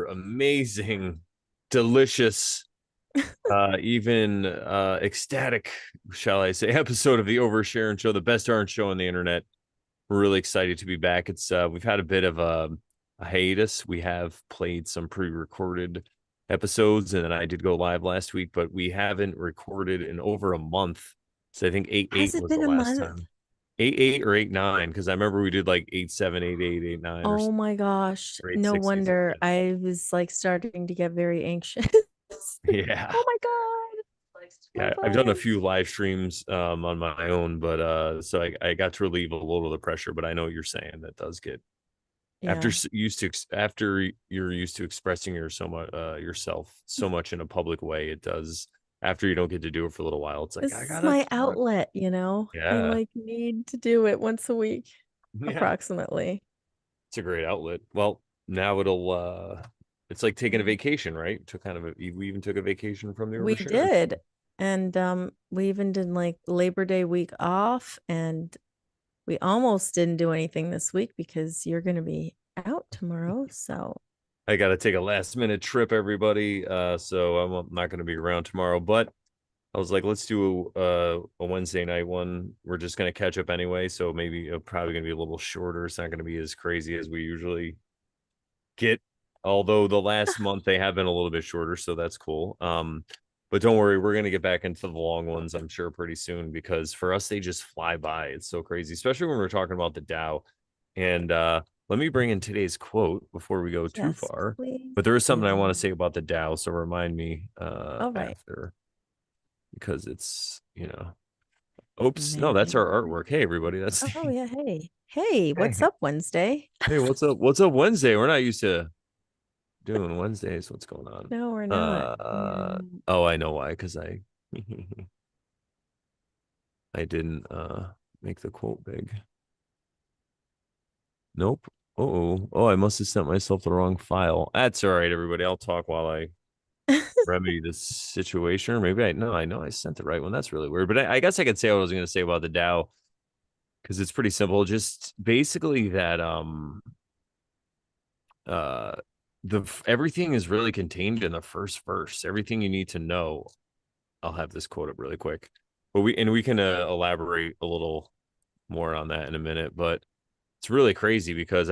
amazing, delicious, even ecstatic, shall I say, episode of the Over Sharon show, the best darn show on the internet. We're really excited to be back. It's we've had a bit of a hiatus. We have played some pre-recorded episodes, and then I did go live last week, but we haven't recorded in over a month. So I think eight Has eight it was the been a last month? time. 8-8 or 8-9, because I remember we did like 8-7, 8-8, 8-9, Oh my gosh. or eight No six, eight wonder seven. I was like starting to get very anxious. Yeah. Oh my God. So Yeah, I've done a fun. few live streams on my own, but so I got to relieve a little of the pressure. But I know what you're saying, that does get after Yeah. after you're used to expressing yourself so much in a public way, it does. After you don't get to do it for a little while, it's like This I is gotta my try. outlet, you know? I Yeah, like need to do it once a week, yeah, approximately. it's a great outlet. Well, now it'll it's like taking a Yeah. vacation, right? To kind of we even took a vacation from the We overshare. did. And we even did like Labor Day week off, and we almost didn't do anything this week because you're going to be out tomorrow. So, I got to take a last minute trip, everybody. So I'm not going to be around tomorrow, but I was like, let's do a Wednesday night one. We're just going to catch up anyway. So maybe probably going to be a little shorter. It's not going to be as crazy as we usually get. Although the last month they have been a little bit shorter. So that's cool. But don't worry, we're going to get back into the long ones, I'm sure, pretty soon, because for us, they just fly by. It's so crazy, especially when we're talking about the Dow. And let me bring in today's quote before we go too yes, far. please But there is something I want to do. say about the Dow. So remind me All right. after, because it's. Oops, no, that's Maybe. our artwork. Hey, everybody, that's Oh, yeah. Hey. Hey, what's hey, up, Wednesday? hey, what's up? What's up, Wednesday? We're not used to doing Wednesdays. What's going on? No, we're not. Oh, I know why. Because I I didn't make the quote big. Nope. Oh, I must have sent myself the wrong file. That's all right, everybody. I'll talk while I remedy this situation. Or maybe I know I sent the right one. That's really weird. But I guess I could say what I was going to say about the Dow, because it's pretty simple. Just basically that uh the everything is really contained in the first verse. Everything you need to know. I'll have this quote up really quick, but we can elaborate a little more on that in a minute. But it's really crazy because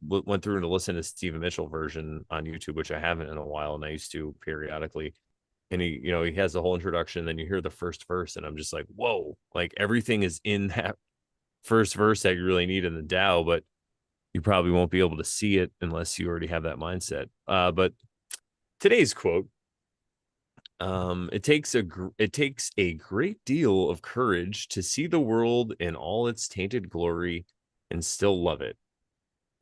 went through and listened to Stephen Mitchell version on YouTube, which I haven't in a while, and I used to periodically. And he has the whole introduction, and then you hear the first verse, and I'm just like, whoa, like everything is in that first verse that you really need in the Tao, but you probably won't be able to see it unless you already have that mindset. But today's quote, it takes a great deal of courage to see the world in all its tainted glory and still love it.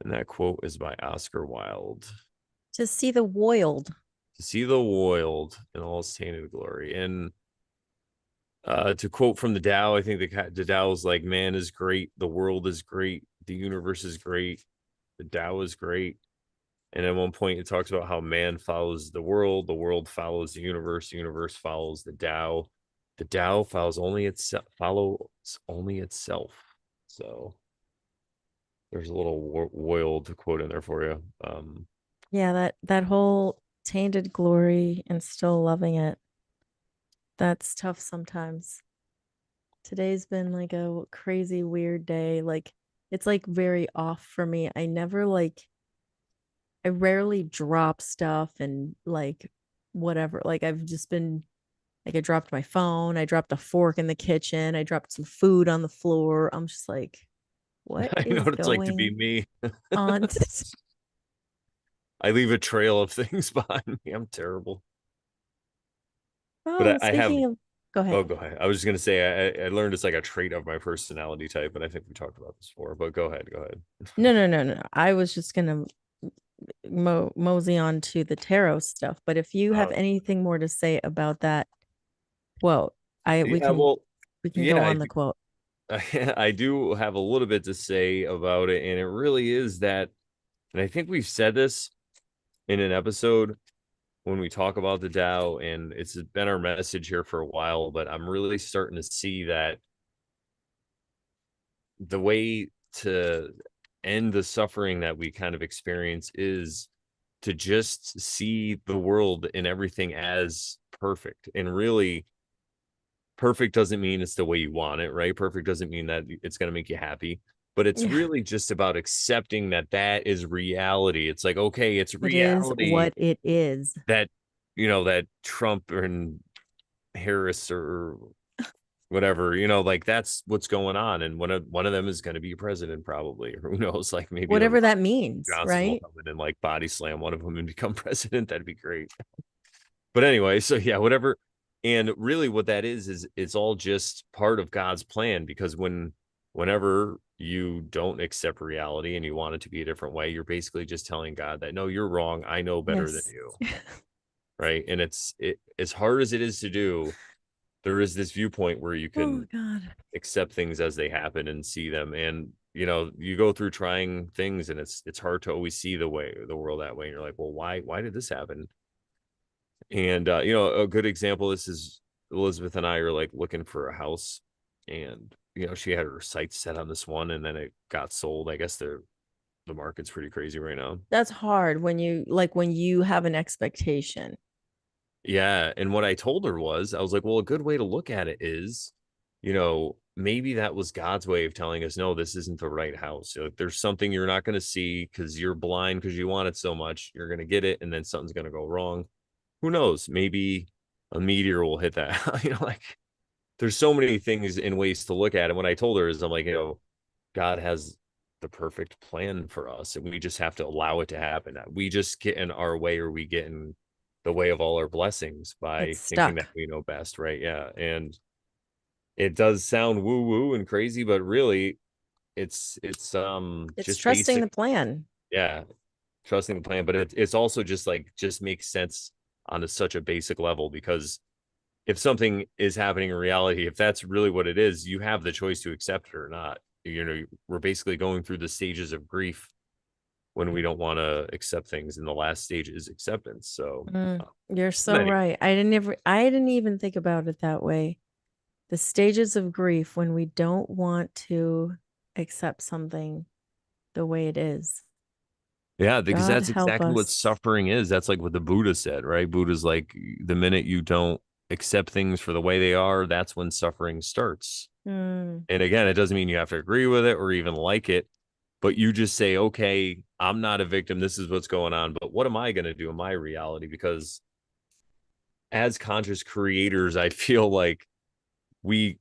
And that quote is by Oscar Wilde. To see the wild. To see the world in all its tainted glory. And to quote from the Tao, I think the Tao is like, man is great, the world is great, the universe is great, the Tao is great. And at one point, it talks about how man follows the world follows the universe follows the Tao follows only itself. So there's a little wild quote in there for you. Yeah, that whole tainted glory and still loving it. That's tough sometimes. Today's been like a crazy weird day. Like it's like very off for me. I rarely drop stuff and like whatever. Like I've just been like I dropped my phone, I dropped a fork in the kitchen, I dropped some food on the floor. I'm just like, what I know is what it's like to be going me. on? I leave a trail of things behind me. I'm terrible, but Oh, I have. speaking of, go Oh, ahead. go ahead. I was just gonna say I learned it's like a trait of my personality type, but I think we talked about this before. But go ahead, go ahead. No, no, no, no. I was just gonna mosey on to the tarot stuff. But if you have Uh, anything more to say about that quote, I yeah, well, we can go yeah, on the quote. I do have a little bit to say about it, and it really is that, and I think we've said this in an episode when we talk about the Tao, and it's been our message here for a while, but I'm really starting to see that the way to end the suffering that we kind of experience is to just see the world and everything as perfect. And really, perfect doesn't mean it's the way you want it, right? Perfect doesn't mean that it's going to make you happy, but it's Yeah. really just about accepting that that is reality. It's like, okay, it's It is reality what it is. that, that Trump and Harris or whatever, like that's what's going on. And one of them is going to be president probably, or who knows, like maybe the Whatever Rock that means, Johnson will right? come in and like body slam one of them and become president. That'd be great. But anyway, so yeah, whatever. And really what that is it's all just part of God's plan, because whenever you don't accept reality and you want it to be a different way, you're basically just telling God that no, you're wrong. I know better than Yes. you. Right. And as hard as it is to do, there is this viewpoint where you Oh can God. accept things as they happen and see them. And you go through trying things and it's hard to always see the world that way. And you're like, well, why did this happen? And a good example, this is Elizabeth and I are like looking for a house, and she had her sights set on this one, and then it got sold. I guess the market's pretty crazy right now. That's hard when you have an expectation. Yeah, and what I told her was, I was like, well, a good way to look at it is, maybe that was God's way of telling us, no, this isn't the right house. So if there's something you're not going to see because you're blind because you want it so much, you're going to get it, and then something's going to go wrong. Who knows? Maybe a meteor will hit that. Like there's so many things and ways to look at it. When I told her is I'm like, God has the perfect plan for us, and we just have to allow it to happen. We just get in our way, or we get in the way of all our blessings It's by thinking that stuck. we know best, right? Yeah. And it does sound woo woo and crazy, but really it's It's just trusting basic. the plan. Yeah, trusting the plan, but it's also just like just makes sense on such a basic level, because if something is happening in reality, if that's really what it is, you have the choice to accept it or not. We're basically going through the stages of grief when we don't want to accept things, and the last stage is acceptance. So, Mm, you're so anyway, right. I didn't even think about it that way. The stages of grief when we don't want to accept something the way it is. yeah, because God that's help exactly what us. suffering is. That's like what the Buddha said, right? Buddha's like, the minute you don't accept things for the way they are, that's when suffering starts. Mm, And again, it doesn't mean you have to agree with it or even like it, but you just say, okay, I'm not a victim. This is what's going on. But what am I going to do in my reality? Because as conscious creators, I feel like we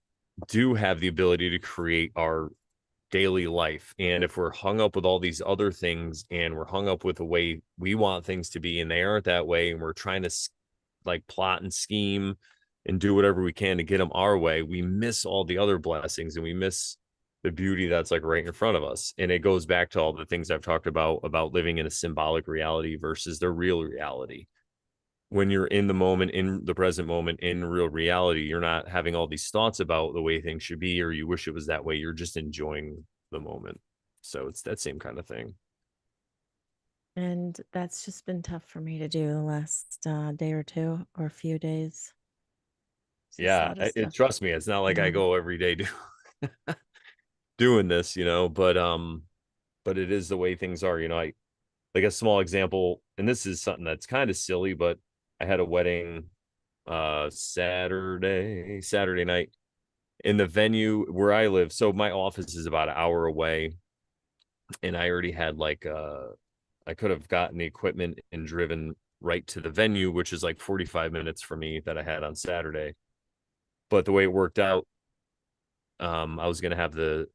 do have the ability to create our daily life. And if we're hung up with all these other things, and we're hung up with the way we want things to be and they aren't that way, and we're trying to like plot and scheme and do whatever we can to get them our way, we miss all the other blessings, and we miss the beauty that's like right in front of us. And it goes back to all the things I've talked about living in a symbolic reality versus the real reality. When you're in the moment, in the present moment, in real reality, you're not having all these thoughts about the way things should be, or you wish it was that way. You're just enjoying the moment. So it's that same kind of thing. and that's just been tough for me to do the last day or two or a few days. It's just a Yeah, lot of stuff. trust me, it's not like I Yeah. go every day doing this, but it is the way things are. I like a small example, and this is something that's kind of silly, but I had a wedding Saturday night in the venue where I live. So my office is about an hour away, and I already had like I could have gotten the equipment and driven right to the venue, which is like 45 minutes for me that I had on Saturday. But the way it worked out, I was gonna have the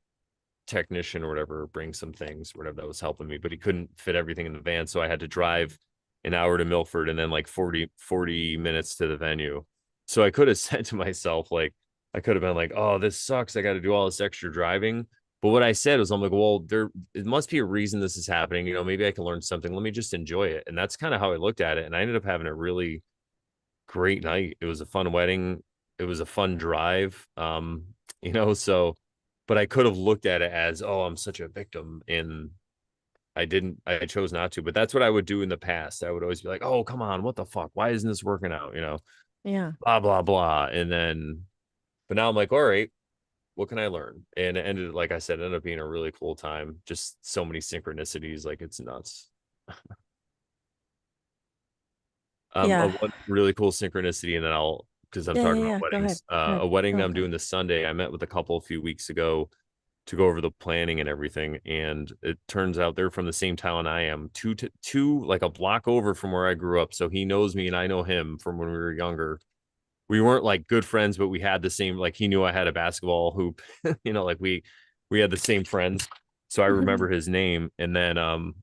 technician or whatever bring some things, whatever that was helping me, but he couldn't fit everything in the van. So I had to drive an hour to Milford and then like 40 minutes to the venue. So I could have said to myself, like, I could have been like, oh, this sucks. I got to do all this extra driving. But what I said was, I'm like, well, it must be a reason this is happening. Maybe I can learn something. Let me just enjoy it. And that's kind of how I looked at it. And I ended up having a really great night. It was a fun wedding. It was a fun drive. So but I could have looked at it as, oh, I'm such a victim. And I didn't, I chose not to. But that's what I would do in the past. I would always be like, oh, come on, what the fuck? Why isn't this working out? Yeah. Blah, blah, blah. And then, but now I'm like, all right, what can I learn? And it ended, like I said, ended up being a really cool time. Just so many synchronicities. Like it's nuts. A Yeah. one really cool synchronicity, and then I'll because I'm Yeah, yeah, talking about yeah. Go ahead. weddings. Go ahead. A wedding that Go, I'm go. doing this Sunday. I met with a couple a few weeks ago to go over the planning and everything, and it turns out they're from the same town I am, two like a block over from where I grew up. So he knows me and I know him from when we were younger. We weren't like good friends, but we had the same, like he knew I had a basketball hoop, like we had the same friends. So I remember his name. And then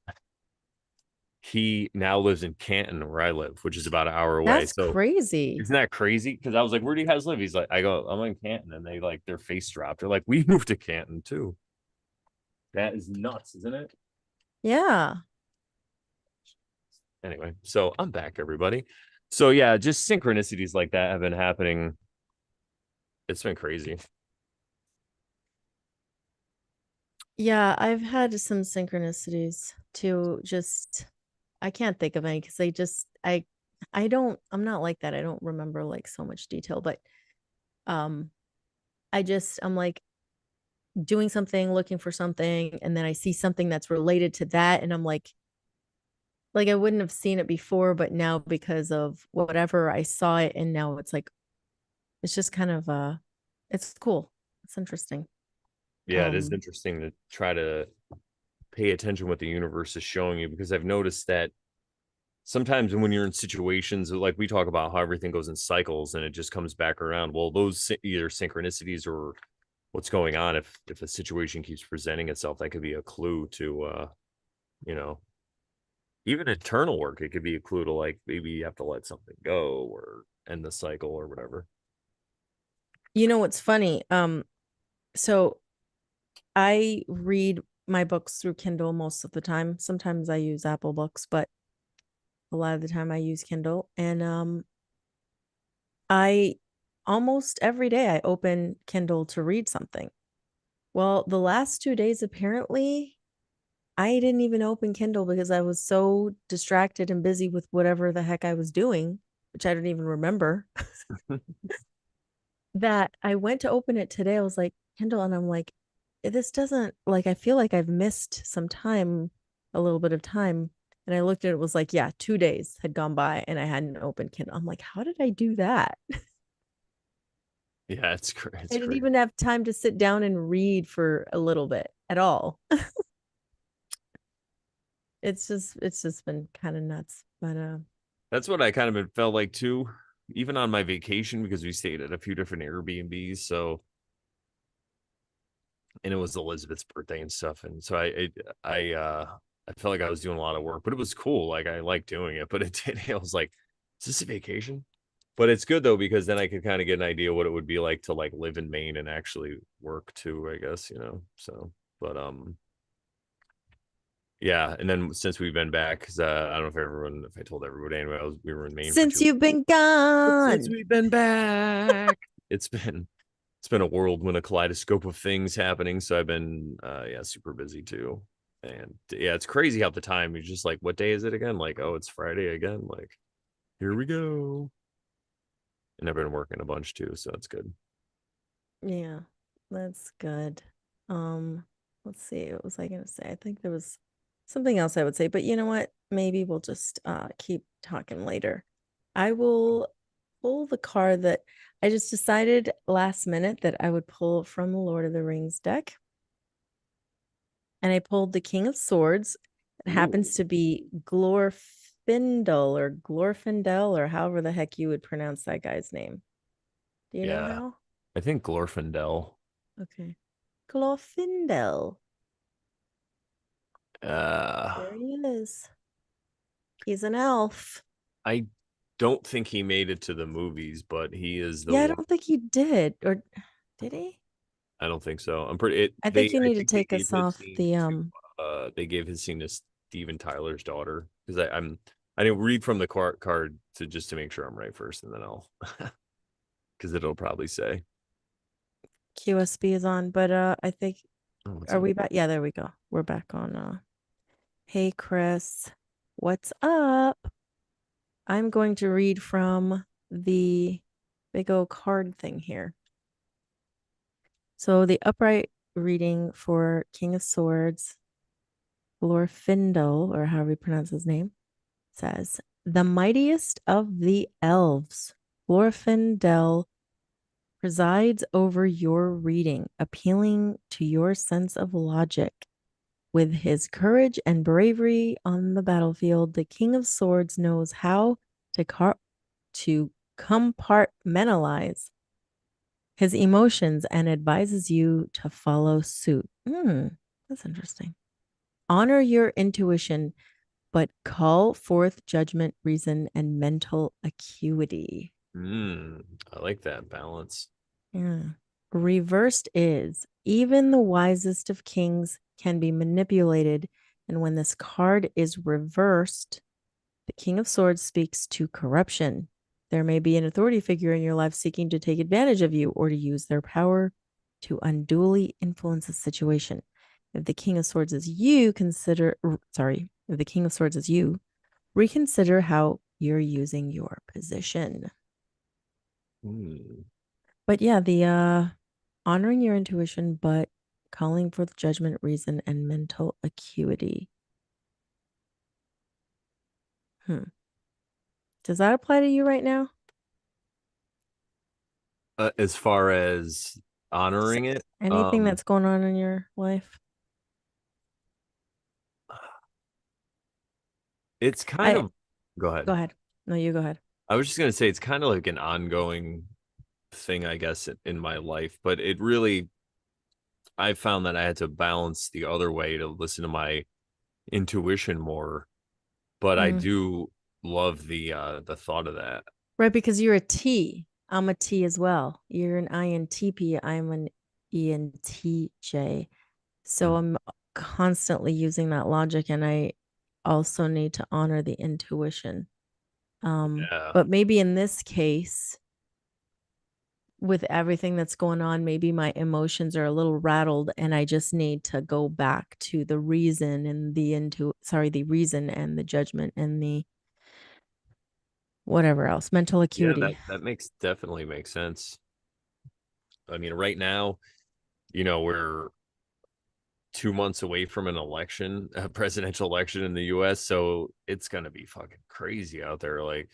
he now lives in Canton where I live, which is about an hour away. That's So crazy. isn't that crazy? Because I was like, where do you guys live? He's like, I go, I'm in Canton, and they like their face dropped. They're like, we moved to Canton too. That is nuts, isn't it? Yeah. Anyway, so I'm back, everybody. So yeah, just synchronicities like that have been happening. It's been crazy. Yeah, I've had some synchronicities to just I can't think of any because I'm not like that. I don't remember like so much detail, but um I'm like doing something, looking for something, and then I see something that's related to that, and I'm like I wouldn't have seen it before, but now because of whatever I saw it, and now it's like it's just kind of it's cool. It's interesting. Yeah, it is Um interesting to try to pay attention what the universe is showing you because I've noticed that sometimes when you're in situations like we talk about how everything goes in cycles and it just comes back around. Well, those either synchronicities or what's going on if a situation keeps presenting itself, that could be a clue to you know, even eternal work, it could be a clue to like maybe you have to let something go or end the cycle or whatever. you know what's funny? So I read my books through Kindle most of the time. Sometimes I use Apple Books, but a lot of the time I use Kindle. And I almost every day I open Kindle to read something. Well, the last 2 days, apparently, I didn't even open Kindle because I was so distracted and busy with whatever the heck I was doing, which I don't even remember, that I went to open it today. I was like, Kindle, and I'm like, this doesn't like, I feel like I've missed some time, a little bit of time. And I looked at it, it was like, yeah, 2 days had gone by and I hadn't opened Kindle. I'm like, how did I do that? Yeah, I it's didn't crazy. even have time to sit down and read for a little bit at all. It's just been kind of nuts. But That's what I kind of felt like too, even on my vacation because we stayed at a few different Airbnbs. So and it was Elizabeth's birthday and stuff, and so I felt like I was doing a lot of work, but it was cool. Like I liked doing it, but it did. I was like, is this a vacation? But it's good though because then I could kind of get an idea what it would be like to like live in Maine and actually work too. I guess So, but yeah. And then since we've been back, because I don't know if I told everybody anyway, we were in Maine for since 2 weeks. you've been But since gone, we've been back, it's been a whirlwind, a kaleidoscope of things happening. So I've been yeah, super busy too. And yeah, it's crazy how the time you're just like, what day is it again? Like, oh, it's Friday again. Like, here we go. And I've been working a bunch too, so it's good. yeah, that's good. Um, let's see, what was I gonna say? I think there was something else I would say, but you know what? Maybe we'll just keep talking later. I will pull the card that I just decided last minute that I would pull from the Lord of the Rings deck. And I pulled the King of Swords. It Ooh, happens to be Glorfindel or Glorfindel or however the heck you would pronounce that guy's name. Do you know yeah. how? I think Glorfindel. Okay. Glorfindel. Uh There he is. He's an elf. I don't think he made it to the movies, but he is the Yeah, I one. don't think he did. Or did he? I don't think so. I'm pretty it I think they you I need to think they take gave us his off scene the to they gave his scene to Steven Tyler's daughter because I didn't read from the card to just to make sure I'm right first, and then I'll because it'll probably say, QSB is on, but I think oh, what's are up? we back? Yeah, there we go. We're back on Hey Chris. What's up? I'm going to read from the big old card thing here. So the upright reading for King of Swords, Glorfindel, or however you pronounce his name, says, the mightiest of the elves, Glorfindel, presides over your reading, appealing to your sense of logic. With his courage and bravery on the battlefield, the King of Swords knows how to, to compartmentalize his emotions and advises you to follow suit. That's interesting. Honor your intuition, but call forth judgment, reason, and mental acuity. I like that balance. Yeah. Reversed is even the wisest of kings can be manipulated. And when this card is reversed, the King of Swords speaks to corruption. There may be an authority figure in your life seeking to take advantage of you or to use their power to unduly influence a situation. If the King of Swords is you, if the King of Swords is you, reconsider how you're using your position. Hmm. But yeah, the honoring your intuition, but calling for judgment, reason, and mental acuity. Does that apply to you right now? As far as Just honoring it, anything that's going on in your life? it's kind I of, go ahead. Go ahead. No, you go ahead. I was just gonna say it's kind of like an ongoing thing, I guess, in my life, but it really, I found that I had to balance the other way to listen to my intuition more. But I Mm. do love the thought of that. Right, because you're a T. I'm a T as well. You're an INTP. I'm an ENTJ. So Mm. I'm constantly using that logic, and I also need to honor the intuition. Yeah. But maybe in this case, with everything that's going on, maybe my emotions are a little rattled and I just need to go back to the reason and the reason and the judgment and the whatever else, mental Yeah, acuity. that makes definitely makes sense. I mean, right now, we're 2 months away from an election, a presidential election in the US, so it's gonna be fucking crazy out there. Like,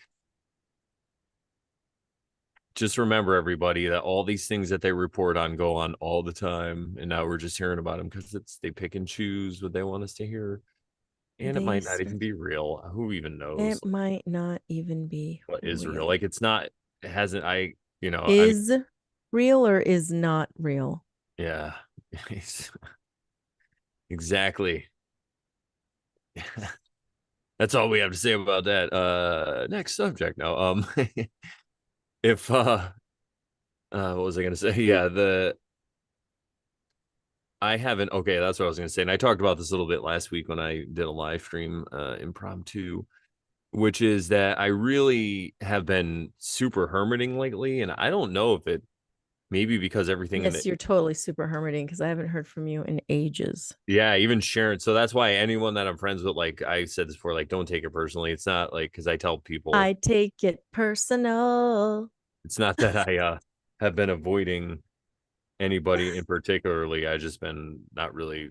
just remember, everybody, that all these things that they report on go on all the time, and now we're just hearing about them because they pick and choose what they want us to hear, and it They might not even be real. Who even knows It might not even be what is real? real. Like, it's not. It hasn't. I mean, Is real or is not real? yeah, exactly. That's all we have to say about that. Next subject now. If what was I gonna say? Yeah, the I haven't. Okay, that's what I was gonna say. And I talked about this a little bit last week when I did a live stream, impromptu, which is that I really have been super hermiting lately, and I don't know if it maybe because everything in Yes, the you're totally super hermiting because I haven't heard from you in ages. yeah, even Sharon. So that's why anyone that I'm friends with, like I said this before, like don't take it personally. It's not like because I tell people I take it personal. it's not that I have been avoiding anybody in particularly. I just been not really,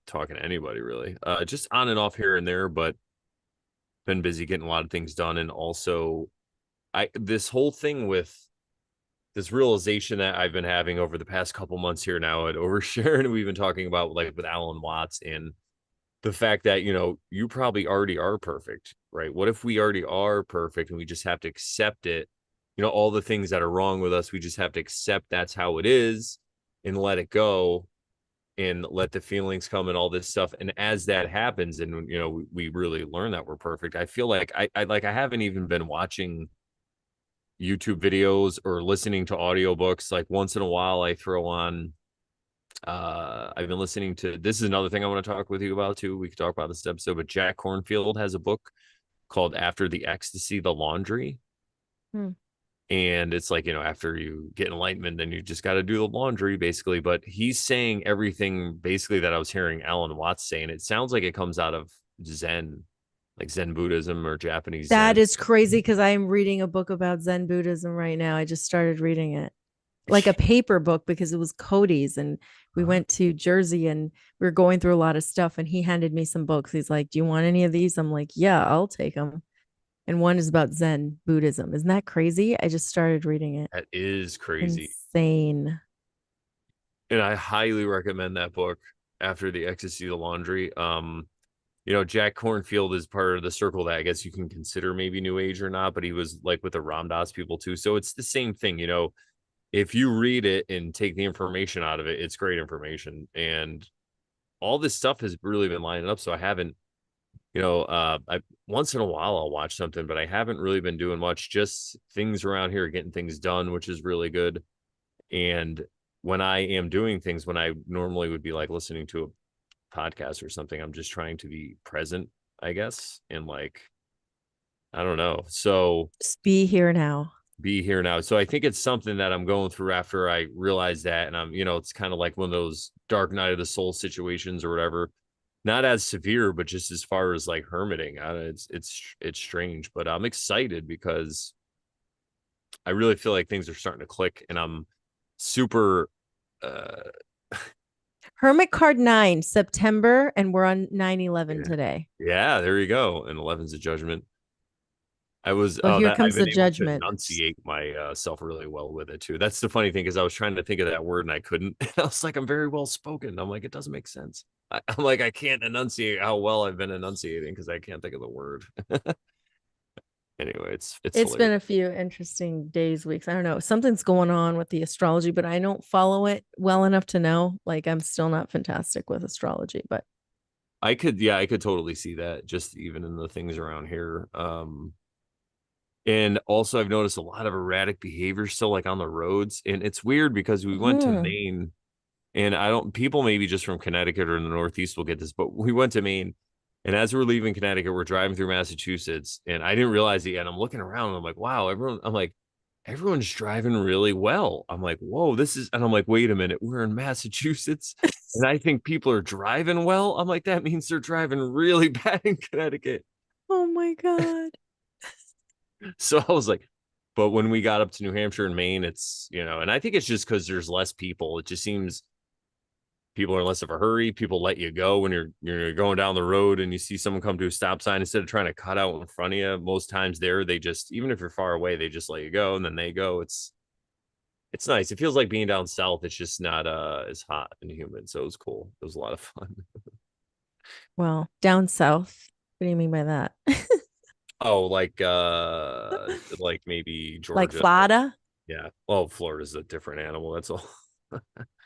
talking to anybody really. Just on and off here and there, but been busy getting a lot of things done. And also I this whole thing with this realization that I've been having over the past couple months here now at Over Sharon, we've been talking about like with Alan Watts and the fact that, you probably already are perfect, right? What if we already are perfect and we just have to accept it? All the things that are wrong with us, we just have to accept that's how it is and let it go and let the feelings come and all this stuff. And as that happens, and we really learn that we're perfect, I feel like I haven't even been watching YouTube videos or listening to audiobooks. Like once in a while I throw on I've been listening to this is another thing I want to talk with you about too. We could talk about this episode, but Jack Cornfield has a book called After the Ecstasy, the Laundry. Hmm. And it's like, after you get enlightenment, then you just got to do the laundry basically. But he's saying everything basically that I was hearing Alan Watts saying. It sounds like it comes out of Zen, like Zen Buddhism or Japanese That Zen. is crazy because I am reading a book about Zen Buddhism right now. I just started reading it like a paper book because it was Cody's and we Huh? went to Jersey and we were going through a lot of stuff and he handed me some books. He's like, "Do you want any of these?" I'm like, "Yeah, I'll take them." And one is about Zen Buddhism. Isn't that crazy? I just started reading it. That is crazy. Insane. And I highly recommend that book after the Ecstasy of the Laundry. Jack Cornfield is part of the circle that I guess you can consider maybe new age or not, but he was like with the Ram Dass people too. So it's the same thing, if you read it and take the information out of it, it's great information. And all this stuff has really been lining up. So I haven't, I once in a while I'll watch something, but I haven't really been doing much, just things around here, getting things done, which is really good. And when I am doing things, when I normally would be like listening to a podcast or something, I'm just trying to be present, I guess. And like, I don't know. So Just be here now. be here now. So I think it's something that I'm going through after I realize that. And it's kind of like one of those dark night of the soul situations or whatever. Not as severe, but just as far as like hermiting. It's strange, but I'm excited because I really feel like things are starting to click and I'm super uh Hermit card 9, September, and we're on 9/11 yeah. today. Yeah, there you go. And 11's a judgment. I was Well, here that I've comes the been able to judgment. enunciate myself really well with it too. That's the funny thing because I was trying to think of that word and I couldn't. And I was like, I'm very well spoken. I'm like, it doesn't make sense. I'm like, I can't enunciate how well I've been enunciating because I can't think of the word. Anyway, it's It's hilarious. been a few interesting days, weeks. I don't know. Something's going on with the astrology, but I don't follow it well enough to know. Like, I'm still not fantastic with astrology, but I could totally see that just even in the things around here. And also I've noticed a lot of erratic behavior still like on the roads. And it's weird because we went to hmm. Maine. And I don't, people maybe just from Connecticut or in the Northeast will get this, but we went to Maine. And as we're leaving Connecticut, we're driving through Massachusetts. And I didn't realize it yet. I'm looking around and I'm like, wow, everyone's driving really well. I'm like, whoa, and I'm like, wait a minute, we're in Massachusetts. And I think people are driving well. I'm like, that means they're driving really bad in Connecticut. Oh my God. So I was like, but when we got up to New Hampshire and Maine, and I think it's just because there's less people. It just seems people are in less of a hurry. People let you go when you're going down the road and you see someone come to a stop sign instead of trying to cut out in front of you. Most times there, they just even if you're far away, they just let you go and then they go. It's nice. It feels like being down south. It's just not as hot and humid. So it was cool. It was a lot of fun. Well, down south. What do you mean by that? Oh, like maybe Like Georgia. Florida? Yeah. Well, Florida's a different animal. That's all.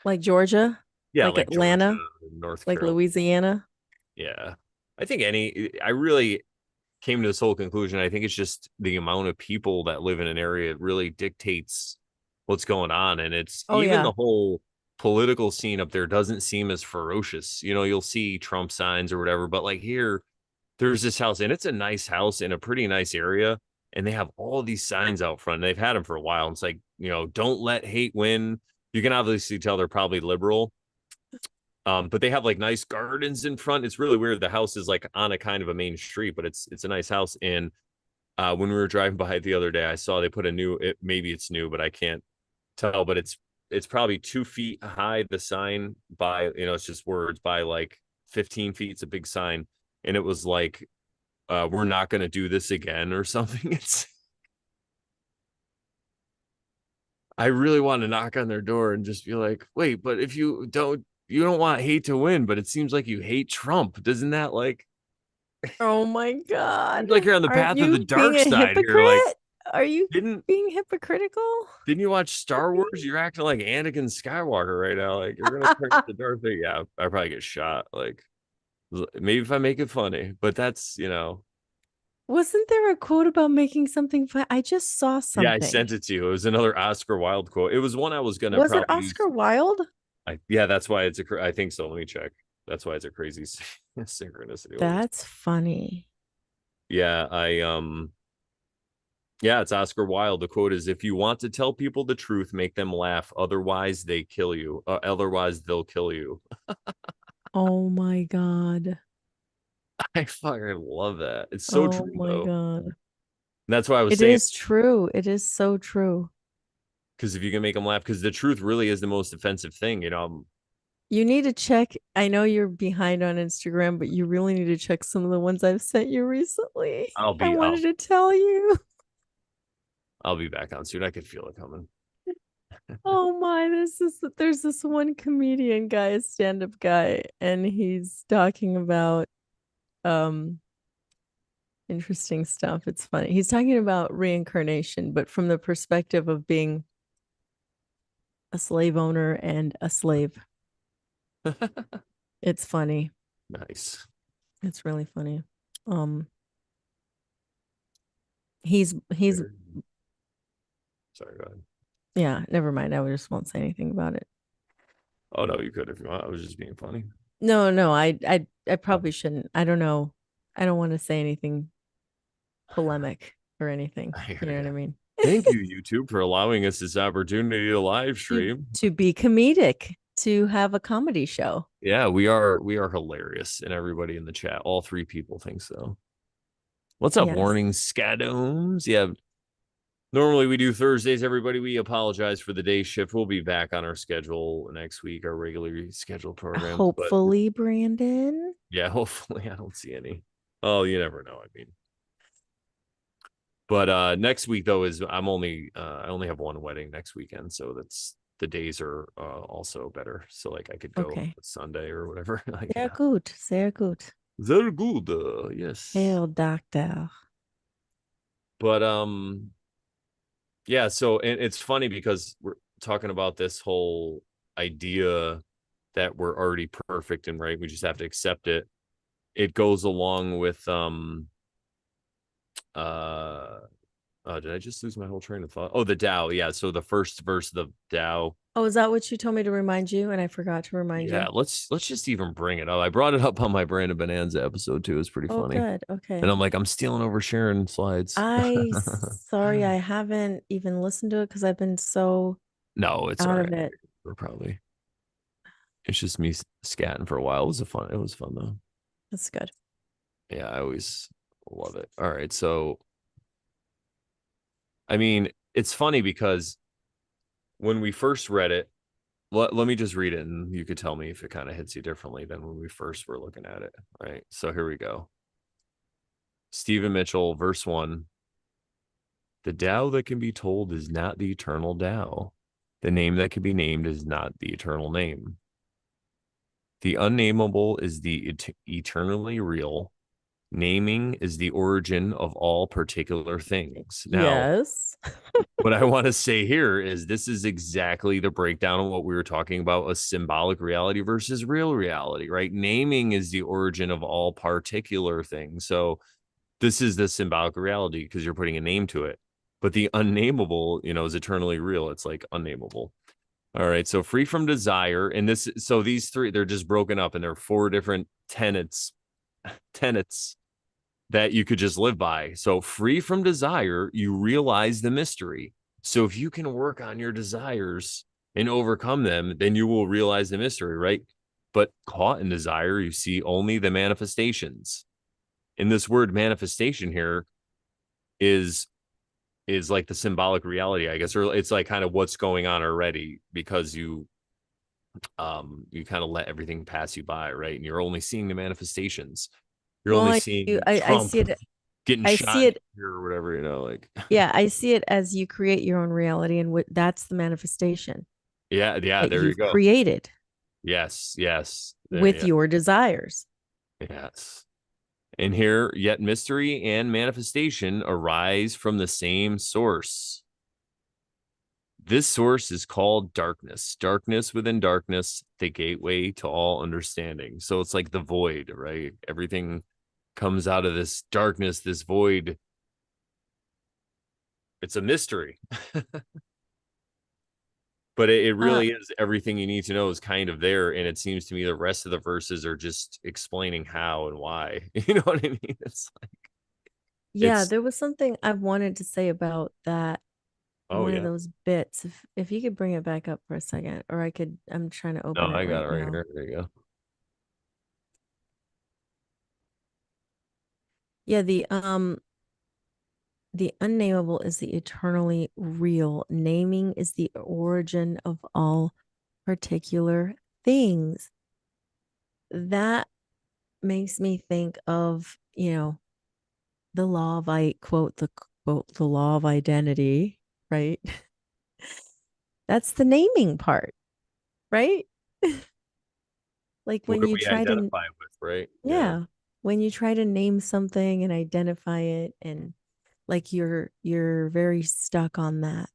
Like Georgia? Yeah, Like like Georgia, Atlanta? North Like Carolina. Louisiana? Yeah. I really came to this whole conclusion. I think it's just the amount of people that live in an area really dictates what's going on. And it's Oh, even yeah. the whole political scene up there doesn't seem as ferocious. You'll see Trump signs or whatever, but like here, there's this house and it's a nice house in a pretty nice area. And they have all these signs out front. And they've had them for a while. And it's like, don't let hate win. You can obviously tell they're probably liberal, but they have like nice gardens in front. It's really weird. The house is like on a kind of a main street, but it's a nice house. And when we were driving by it the other day, I saw they put maybe it's new, but I can't tell. But it's probably 2 feet high. The sign by it's just words by like 15 feet. It's a big sign, and it was like we're not going to do this again or something. It's I really want to knock on their door and just be like, wait, but if you don't want hate to win, but it seems like you hate Trump. Doesn't that like Oh my God. seems like you're on the Aren't path of the you being dark a side here? Like, hypocrite? Are you didn't being hypocritical? didn't you watch Are Star Wars? you? You're acting like Anakin Skywalker right now. Like you're gonna turn to Darth Vader. Yeah, I probably get shot. Like maybe if I make it funny, but that's Wasn't there a quote about making something fun? I just saw yeah, I something. sent it to you. It was another Oscar Wilde quote. It was one I was gonna Was it probably use. Oscar Wilde? Yeah, that's why I think so. Let me check. That's why it's a crazy synchronicity. That's funny. Yeah, yeah, it's Oscar Wilde. The quote is, "If you want to tell people the truth, make them laugh. Otherwise, they kill you. Otherwise, they'll kill you." Oh my God. I fucking love that. It's so Oh true my though. God. And that's why I was It saying, is true. It is so true. because if you can make them laugh, because the truth really is the most offensive thing. You need to check. I know you're behind on Instagram, but you really need to check some of the ones I've sent you recently. I'll I be wanted I'll to tell you. I'll be back on soon. I could feel it coming. Oh my, there's this one comedian guy, stand-up guy, and he's talking about um interesting stuff. It's funny. He's talking about reincarnation, but from the perspective of being a slave owner and a slave. It's funny. Nice. It's really funny. Um he's Sorry, go ahead. yeah, never mind. I just won't say anything about it. Oh no, you could if you want. I was just being funny. No, no, I Oh, probably shouldn't. I don't know. I don't want to say anything polemic or anything. I You hear know what you. I mean? Thank you, YouTube, for allowing us this opportunity to live to stream. to be comedic, to have a comedy show. Yeah, we are hilarious, and everybody in the chat, all three people think so. What's up, Yes. warning scadomes? Yeah, normally we do Thursdays, everybody. We apologize for the day shift. We'll be back on our schedule next week, our regularly scheduled programs. But Hopefully, Brandon. yeah, hopefully I don't see any. Oh, you never know. I mean, but next week though is I only have one wedding next weekend, so that's the days are also better. So like I could go Okay. Sunday or whatever. Like Sehr yeah. gut. Sehr gut. Very good. Yes. Hail, doctor. But yeah, so and it's funny because we're talking about this whole idea that we're already perfect and right, we just have to accept it. It goes along with uh did I just lose my whole train of thought? Oh, the Tao. Yeah, so the first verse of the Tao. Oh, is that what you told me to remind you? And I forgot to remind Yeah, you. let's just even bring it up. I brought it up on my Brandon Bonanza episode too. It's pretty Oh, funny. good. And Okay. I'm like, I'm stealing over Sharon slides. Sorry, I haven't even listened to it because I've been so No, it's all out right. of it. We're probably it's just me scatting for a while. It was fun though. That's good. Yeah, I always love it. All right. So I mean, it's funny because when we first read it, let me just read it and you could tell me if it kind of hits you differently than when we first were looking at it. Right. So here we go. Stephen Mitchell, verse 1. The Tao that can be told is not the eternal Tao. The name that can be named is not the eternal name. The unnameable is the eternally real. Naming is the origin of all particular things. Now, Yes. what I want to say here is this is exactly the breakdown of what we were talking about, a symbolic reality versus real reality, right? Naming is the origin of all particular things. So this is the symbolic reality because you're putting a name to it. But the unnameable, is eternally real. It's like unnameable. All right. So free from desire. And so these three, they're just broken up and there are four different tenets that you could just live by. So free from desire, you realize the mystery. So if you can work on your desires and overcome them, then you will realize the mystery, right? But caught in desire, you see only the manifestations. And this word manifestation here is like the symbolic reality, I guess, or it's like kind of what's going on already because you kind of let everything pass you by, right? And you're only seeing the manifestations. You're Well, only I do. seeing I Trump see it. getting I shot see it. here or whatever, like Yeah, I see it as you create your own reality, and that's the manifestation yeah, yeah, that there you you've go. created Yes, yes, with yeah, your desires. yes. And here, yet mystery and manifestation arise from the same source. This source is called darkness. Darkness within darkness, the gateway to all understanding. So it's like the void, right? Everything comes out of this darkness, this void. It's a mystery, but it Uh, really is everything you need to know is kind of there. And it seems to me the rest of the verses are just explaining how and why. You know what I mean? yeah, It's, there was something I wanted to say about that. oh, One of yeah. those bits. If you could bring it back up for a second, or I could. I'm trying to No, open it I got right it right now. here. There you go. Yeah, the unnameable is the eternally real. Naming is the origin of all particular things, that makes me think of, the law of I quote the law of identity, right? That's the naming part, right? Like What when do you we try to, identify with, right? Yeah. yeah, when you try to name something and identify it, and like you're very stuck on that,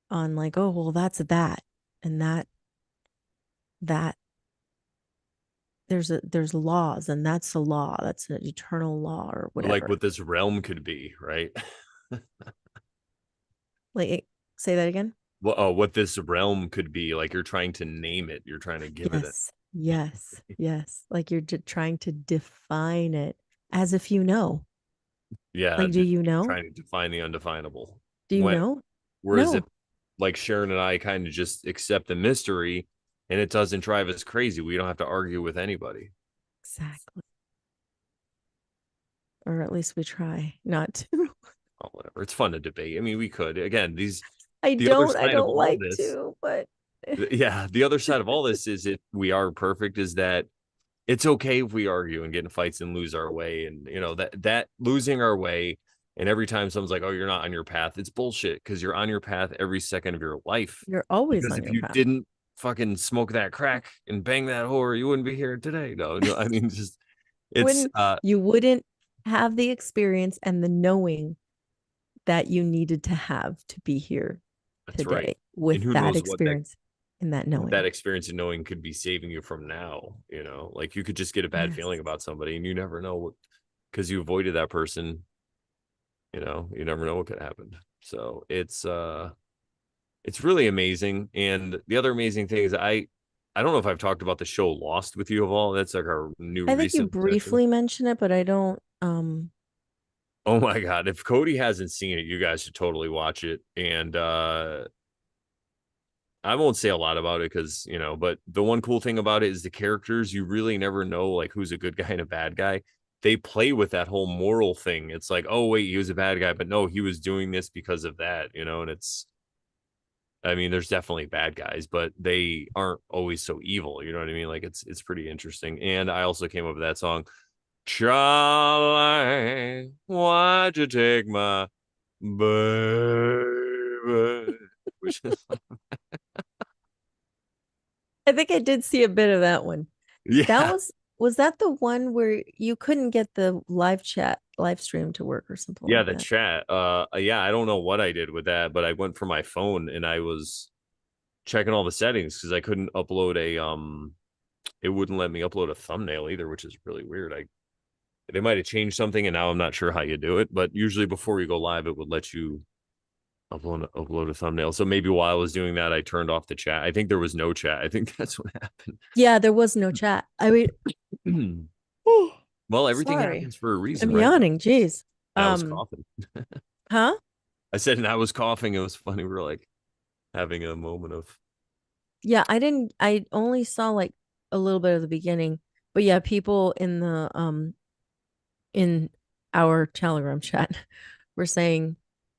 on like, oh well, that's that, and that there's laws, and that's a law, that's an eternal law or Or like whatever. what this realm could be, right? Like, say that again. Well, oh, what this realm could be. Like you're trying to name it. You're trying to give it a Yes, yes, yes. Like you're trying to define it as if you know. yeah, Like, do you know? trying to define the undefinable. Do you When know? whereas if No. like Sharon and I kind of just accept the mystery and it doesn't drive us crazy, we don't have to argue with anybody. Exactly. Or at least we try not to. Oh, whatever. It's fun to debate. I mean, we could again, I the other don't. I side of don't all like this. to, but Yeah, the other side of all this is if we are perfect, is that it's okay if we argue and get in fights and lose our way. And that losing our way, and every time someone's like, oh, you're not on your path, it's bullshit, because you're on your path every second of your life. you're always Because on if your you path. didn't fucking smoke that crack and bang that whore, you wouldn't be here today. No, no, I mean, just it's When you wouldn't have the experience and the knowing that you needed to have to be here that's right. today, And with who that knows what that experience and that knowing. experience of knowing could be saving you from now, like you could just get a bad Yes. feeling about somebody and you never know what, because you avoided that person, you never know what could happen. So it's really amazing. And the other amazing thing is I don't know if I've talked about the show Lost with you of all. That's like our new I think you recent obsession. briefly mentioned it, but I don't Oh my god, if Cody hasn't seen it, you guys should totally watch it. And I won't say a lot about it because, but the one cool thing about it is the characters, you really never know like who's a good guy and a bad guy. They play with that whole moral thing. It's like, oh wait, he was a bad guy, but no, he was doing this because of that, and it's, I mean, there's definitely bad guys, but they aren't always so evil. You know what I mean? Like it's pretty interesting. And I also came up with that song, Charlie, why'd you take my baby? Which is I think I did see a bit of that one. That yeah, was that the one where you couldn't get the live stream to work or something yeah, like the that? chat. Yeah, I don't know what I did with that, but I went for my phone and I was checking all the settings because I couldn't upload it wouldn't let me upload a thumbnail either, which is really weird. They might have changed something and now I'm not sure how you do it, but usually before you go live, it would let you upload a thumbnail. So maybe while I was doing that, I turned off the chat. I think there was no chat. I think that's what happened. Yeah, there was no chat. I mean, oh, Well, everything sorry. happens for a reason, I'm right? yawning. Jeez. And I was Um, coughing. huh? I said, and I was coughing. It was funny. We were like having a moment of, Yeah, I only saw like a little bit of the beginning. But yeah, people in our Telegram chat were saying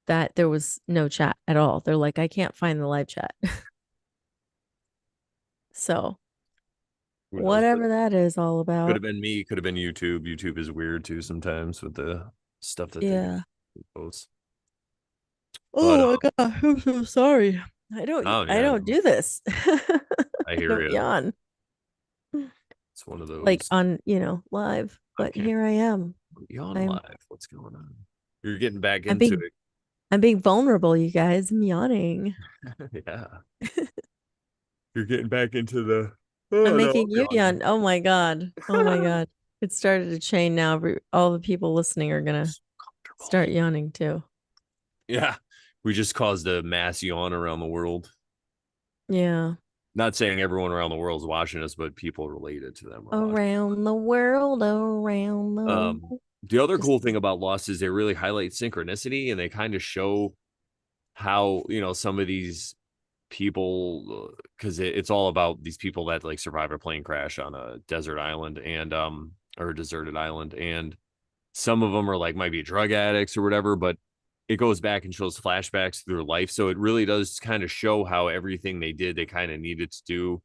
that there was no chat at all. They're like, I can't find the live chat. So who knows, but whatever that is all could about. have been me, could have been YouTube. YouTube is weird too sometimes with the stuff that they Yeah. post. But Oh my God, I'm so sorry. oh I yeah, don't no, do this. I I hear don't you. yawn It's one of like those. on, live, On but camera, here I am. yawn I'm live. What's going on? You're getting back I'm into being I'm being vulnerable, you guys. I'm yawning. it. Yeah, you're getting back into the. I'm Oh no, making I'm you yawning. yawn. Oh my God. Oh my God. It started a chain now. All the people listening are gonna So comfortable. start yawning too. Yeah, we just caused a mass yawn around the world. Yeah. Not saying everyone around the world is watching us, but people related to them are watching. Around the world, around the world. The other Just cool thing about Lost is they really highlight synchronicity and they kind of show how, some of these people, because it's all about these people that like survive a plane crash on a desert island and or a deserted island, and some of them are like might be drug addicts or whatever, but it goes back and shows flashbacks through their life, so it really does kind of show how everything they did they kind of needed to do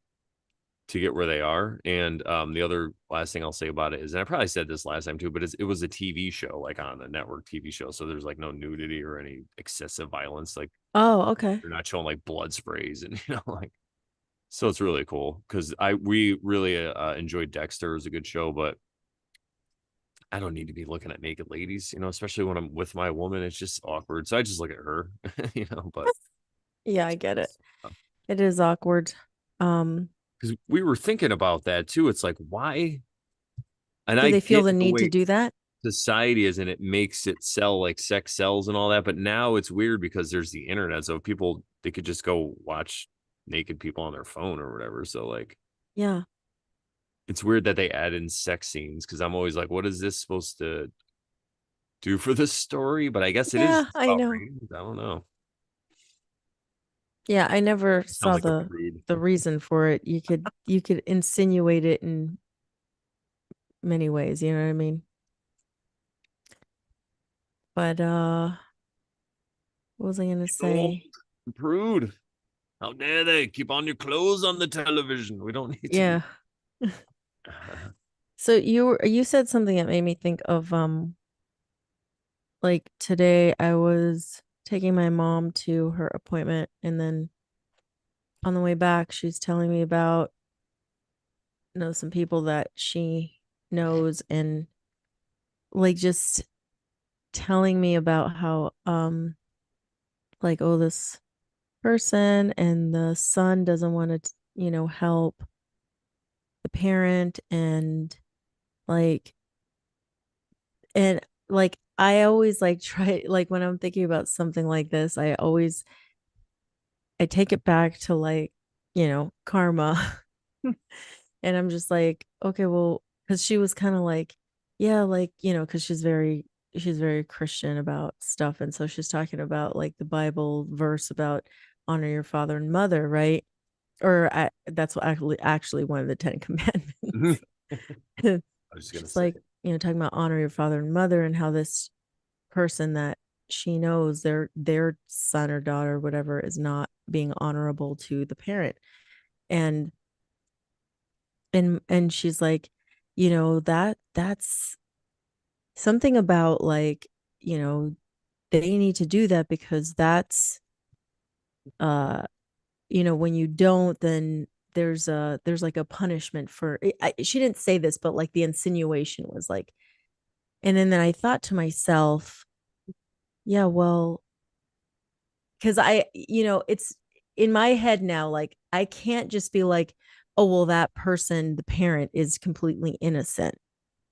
to get where they are. And the other last thing I'll say about it is, and I probably said this last time too, but it was a TV show, like on a network TV show. So there's like no nudity or any excessive violence. Like Oh, okay. they're not showing like blood sprays and like so it's really cool because I we really enjoyed Dexter. It was a good show, but I don't need to be looking at naked ladies, especially when I'm with my woman. It's just awkward. So I just look at her, but Yeah, I get it. It is awkward. Um, because we were thinking about that too. It's like, why? And do I they feel get the the need to way do that? society is and it makes it sell like sex sells and all that. But now it's weird because there's the internet. So people, they could just go watch naked people on their phone or whatever. So like, Yeah. it's weird that they add in sex scenes because I'm always like, what is this supposed to do for this story? But I guess it is Yeah, just I about know. ratings. I don't know. Yeah, I never Sounds saw like a the prude. reason for it. You could insinuate it in many ways, you know what I mean? But what was I gonna Old say? prude. How dare they keep on your clothes on the television? We don't need to do. Yeah. So you said something that made me think of like today I was taking my mom to her appointment and then on the way back she's telling me about some people that she knows and like just telling me about how like oh this person and the son doesn't want to help the parent and like and like I always like try like when I'm thinking about something like this I take it back to like karma. And I'm just like, okay, well, because she was kind of like, yeah, like, because she's very Christian about stuff. And so she's talking about like the Bible verse about honor your father and mother, right? That's what actually one of the Ten I Commandments. was just gonna She's say, like, talking about honor your father and mother and how this person that she knows their son or daughter, whatever, is not being honorable to the parent. And and she's like, that's something about like, you know, they need to do that because that's uh when you don't, then there's like a punishment for she didn't say this, but like the insinuation was like, and then I thought to myself, yeah, well, because it's in my head now, like I can't just be like, oh well, that person, the parent, is completely innocent,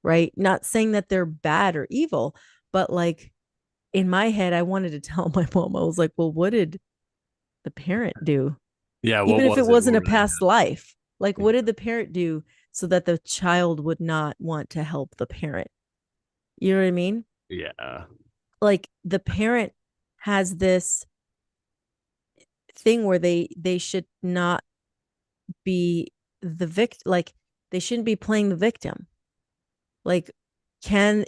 right? Not saying that they're bad or evil, but like in my head, I wanted to tell my mom, I was like, well, what did the parent do? yeah, what Even if it was it? wasn't What a were they? past life, like Yeah, what did the parent do so that the child would not want to help the parent? You know what I mean? yeah, Like the parent has this thing where they should not be the victim, like they shouldn't be playing the victim. Like,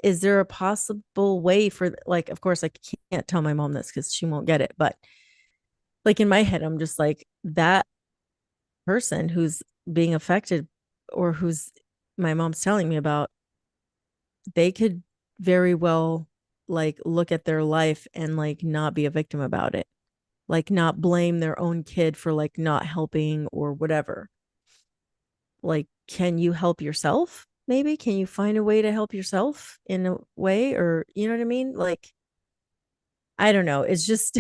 is there a possible way for, like, of course I can't tell my mom this because she won't get it, but like in my head I'm just like, that person who's being affected or who's my mom's telling me about, they could very well like look at their life and like not be a victim about it, like not blame their own kid for like not helping or whatever. Like, can you help yourself? Maybe can you find a way to help yourself in a way, or you know what I mean? Like, I don't know. It's just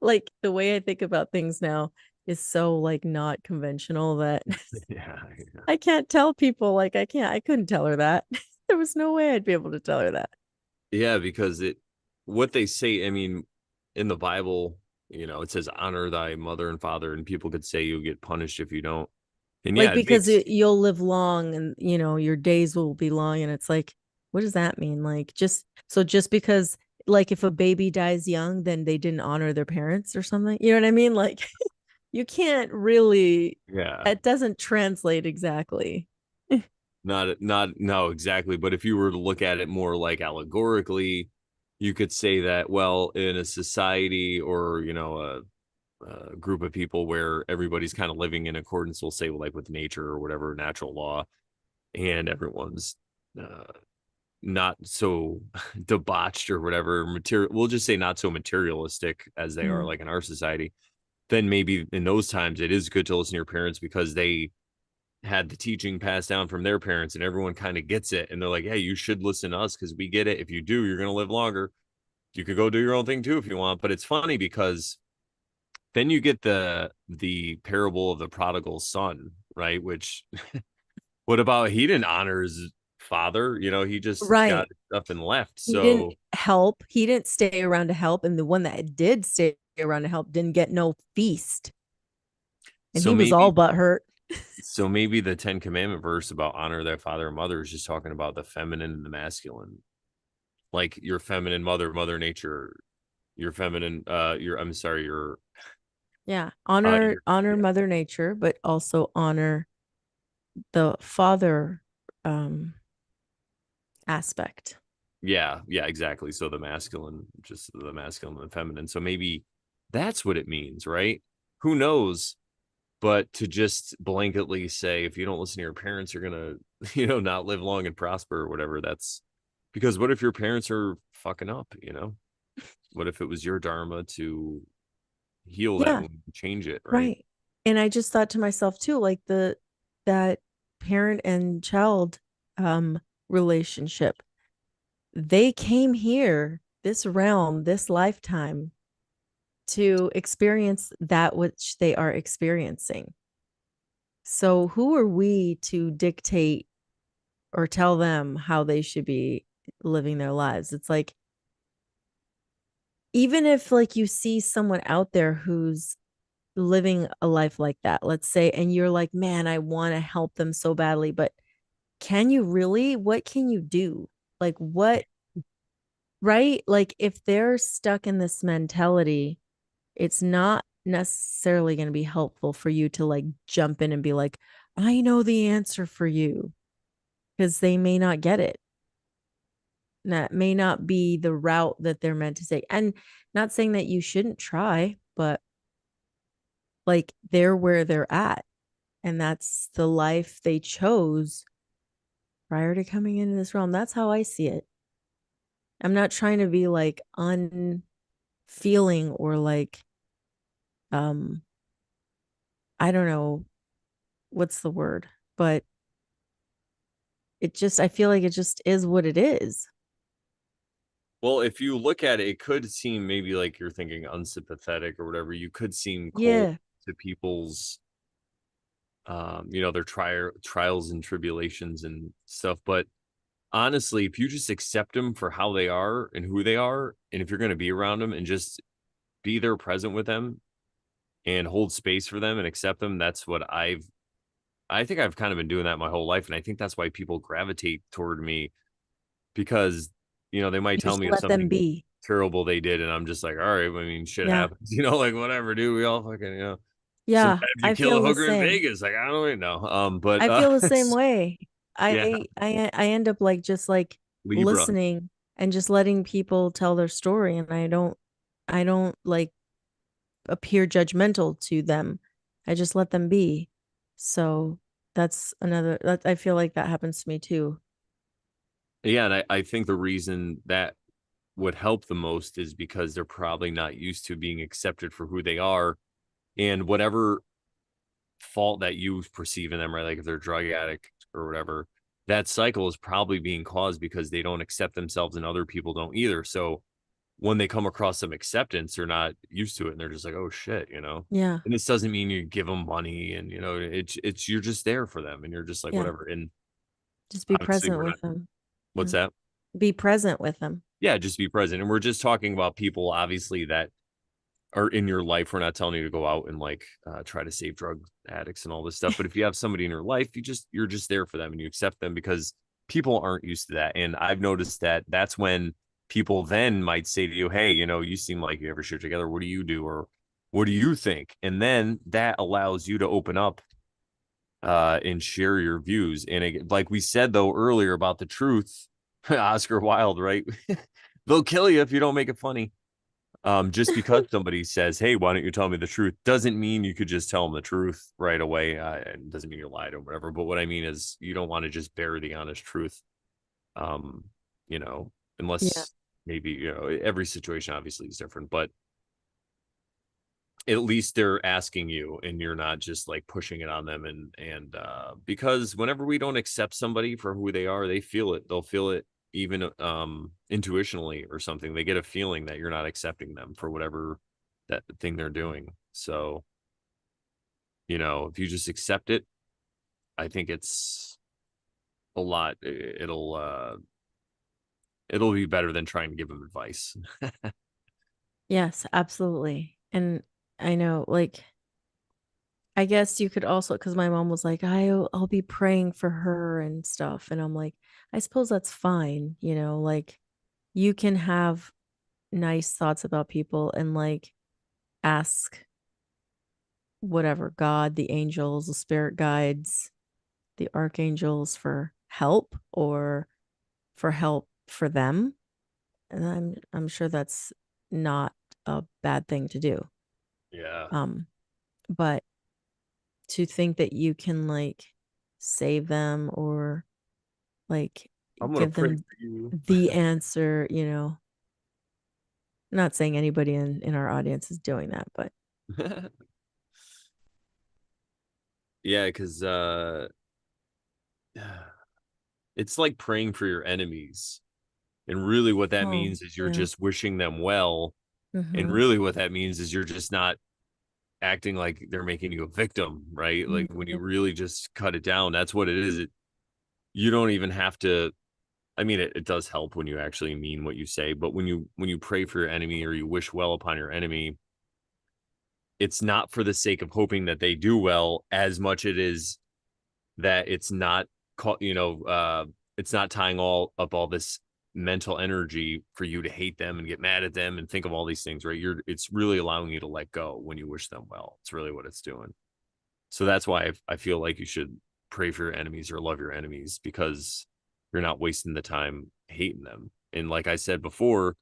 like the way I think about things now is so like not conventional that yeah, I can't tell people, like I couldn't tell her that. There was no way I'd be able to tell her that. yeah. Because what they say. I mean, in the Bible, it says honor thy mother and father, and people could say you'll get punished if you don't. And Like yeah, it because makes you'll live long and your days will be long, and it's like, what does that mean? Like just because, like, if a baby dies young, then they didn't honor their parents or something. You know what I mean? Like you can't really, yeah, it doesn't translate exactly. not no exactly. But if you were to look at it more like allegorically, you could say that well, in a society or group of people where everybody's kind of living in accordance, we'll say, like with nature or whatever natural law, and everyone's uh, not so debauched or whatever material. We'll just say not so materialistic as they are Mm. like in our society. Then maybe in those times it is good to listen to your parents because they had the teaching passed down from their parents and everyone kind of gets it and they're like, hey, you should listen to us because we get it. If you do, you're going to live longer. You could go do your own thing too if you want. But it's funny because then you get the parable of the prodigal son, right? Which what about he didn't honor his father? He just got Right. his stuff and left. He didn't So help. He didn't stay around to help. And the one that did stay around to help didn't get no feast. And so he was all maybe but hurt. so maybe the Ten Commandment verse about honor their father and mother is just talking about the feminine and the masculine. Like your feminine mother, mother nature, your feminine your I'm sorry, Yeah. Honor your honor yeah. Mother Nature, but also honor the father um aspect. Yeah, yeah, exactly. So the masculine, just the masculine and feminine. So maybe that's what it means, right? Who knows? But to just blanketly say if you don't listen to your parents, you're gonna, not live long and prosper or whatever. That's because what if your parents are fucking up? What if it was your dharma to heal that Yeah, wound, change it, right? right. And I just thought to myself too, like that parent and child relationship. They came here, this realm, this lifetime to experience that which they are experiencing. So who are we to dictate or tell them how they should be living their lives? It's like even if like you see someone out there who's living a life like that, let's say, and you're like, man, I want to help them so badly, but can you really? What can you do? Like, what, right? Like, if they're stuck in this mentality, it's not necessarily going to be helpful for you to like jump in and be like, I know the answer for you, because they may not get it. That may not be the route that they're meant to take. And not saying that you shouldn't try, but like they're where they're at. And that's the life they chose prior to coming into this realm. That's how I see it. I'm not trying to be like unfeeling or like um I don't know what's the word, but it just I feel like it just is what it is. Well, if you look at it, it could seem maybe like you're thinking unsympathetic or whatever. You could seem cold Yeah. to people's their trials and tribulations and stuff. But honestly, if you just accept them for how they are and who they are, and if you're going to be around them and just be there present with them and hold space for them and accept them, that's what I think I've kind of been doing that my whole life. And I think that's why people gravitate toward me because, they might You tell just me of let them something be. terrible they did. And I'm just like, all right, I mean, shit Yeah. happens, like whatever, dude. We all fucking, Yeah. sometimes you I kill a feel the hooker in same. Vegas. Like, I don't really know. But, I feel the same way. yeah, I end up like just like Libra. listening and just letting people tell their story, and I don't like appear judgmental to them. I just let them be. So that's another that I feel like that happens to me too. Yeah. And I think the reason that would help the most is because they're probably not used to being accepted for who they are and whatever fault that you perceive in them, right? Like if they're a drug addict or whatever, that cycle is probably being caused because they don't accept themselves and other people don't either. So when they come across some acceptance, they're not used to it and they're just like, oh shit. Yeah. And this doesn't mean you give them money and it's you're just there for them and you're just like Yeah. whatever. And Just be obviously present we're not with them. what's Yeah. that? Be present with them. Yeah, just be present. And we're just talking about people obviously that are in your life. We're not telling you to go out and like try to save drug addicts and all this stuff. But if you have somebody in your life, you're just there for them and you accept them because people aren't used to that. And I've noticed that that's when people then might say to you, hey, you seem like you ever share together. What do you do? Or what do you think? And then that allows you to open up and share your views. And like we said though earlier about the truth, Oscar Wilde, right? They'll kill you if you don't make it funny. Just because somebody says, "Hey, why don't you tell me the truth?" doesn't mean you could just tell them the truth right away. It doesn't mean you lied or whatever. But what I mean is, you don't want to just bear the honest truth. Um, you know, Yeah. unless maybe every situation obviously is different, but at least they're asking you, and you're not just like pushing it on them. And because whenever we don't accept somebody for who they are, they feel it. They'll feel it even intuitionally or something. They get a feeling that you're not accepting them for whatever that thing they're doing. So if you just accept it, I think it's a lot. It'll be better than trying to give them advice. Yes, absolutely. And I know, like, I guess you could also, because my mom was like, I'll be praying for her and stuff. And I'm like, I suppose that's fine. Like you can have nice thoughts about people and like ask whatever God, the angels, the spirit guides, the archangels for help or for help for them. And I'm sure that's not a bad thing to do. Yeah, Um, but to think that you can like save them or like I'm gonna give pray them for you. the answer, I'm not saying anybody in our audience is doing that, but Yeah, because it's like praying for your enemies. And really, what that oh, means is you're yeah. just wishing them well. And Mm-hmm. really, what that means is you're just not acting like they're making you a victim, right? Like when you Mm-hmm. really just cut it down, that's what it is. You don't even have to. I mean, it does help when you actually mean what you say, but when you pray for your enemy or you wish well upon your enemy, it's not for the sake of hoping that they do well as much it is that it's not it's not tying all this mental energy for you to hate them and get mad at them and think of all these things, right? It's really allowing you to let go when you wish them well. It's really what it's doing. So that's why I feel like you should pray for your enemies or love your enemies, because you're not wasting the time hating them. And like I said before,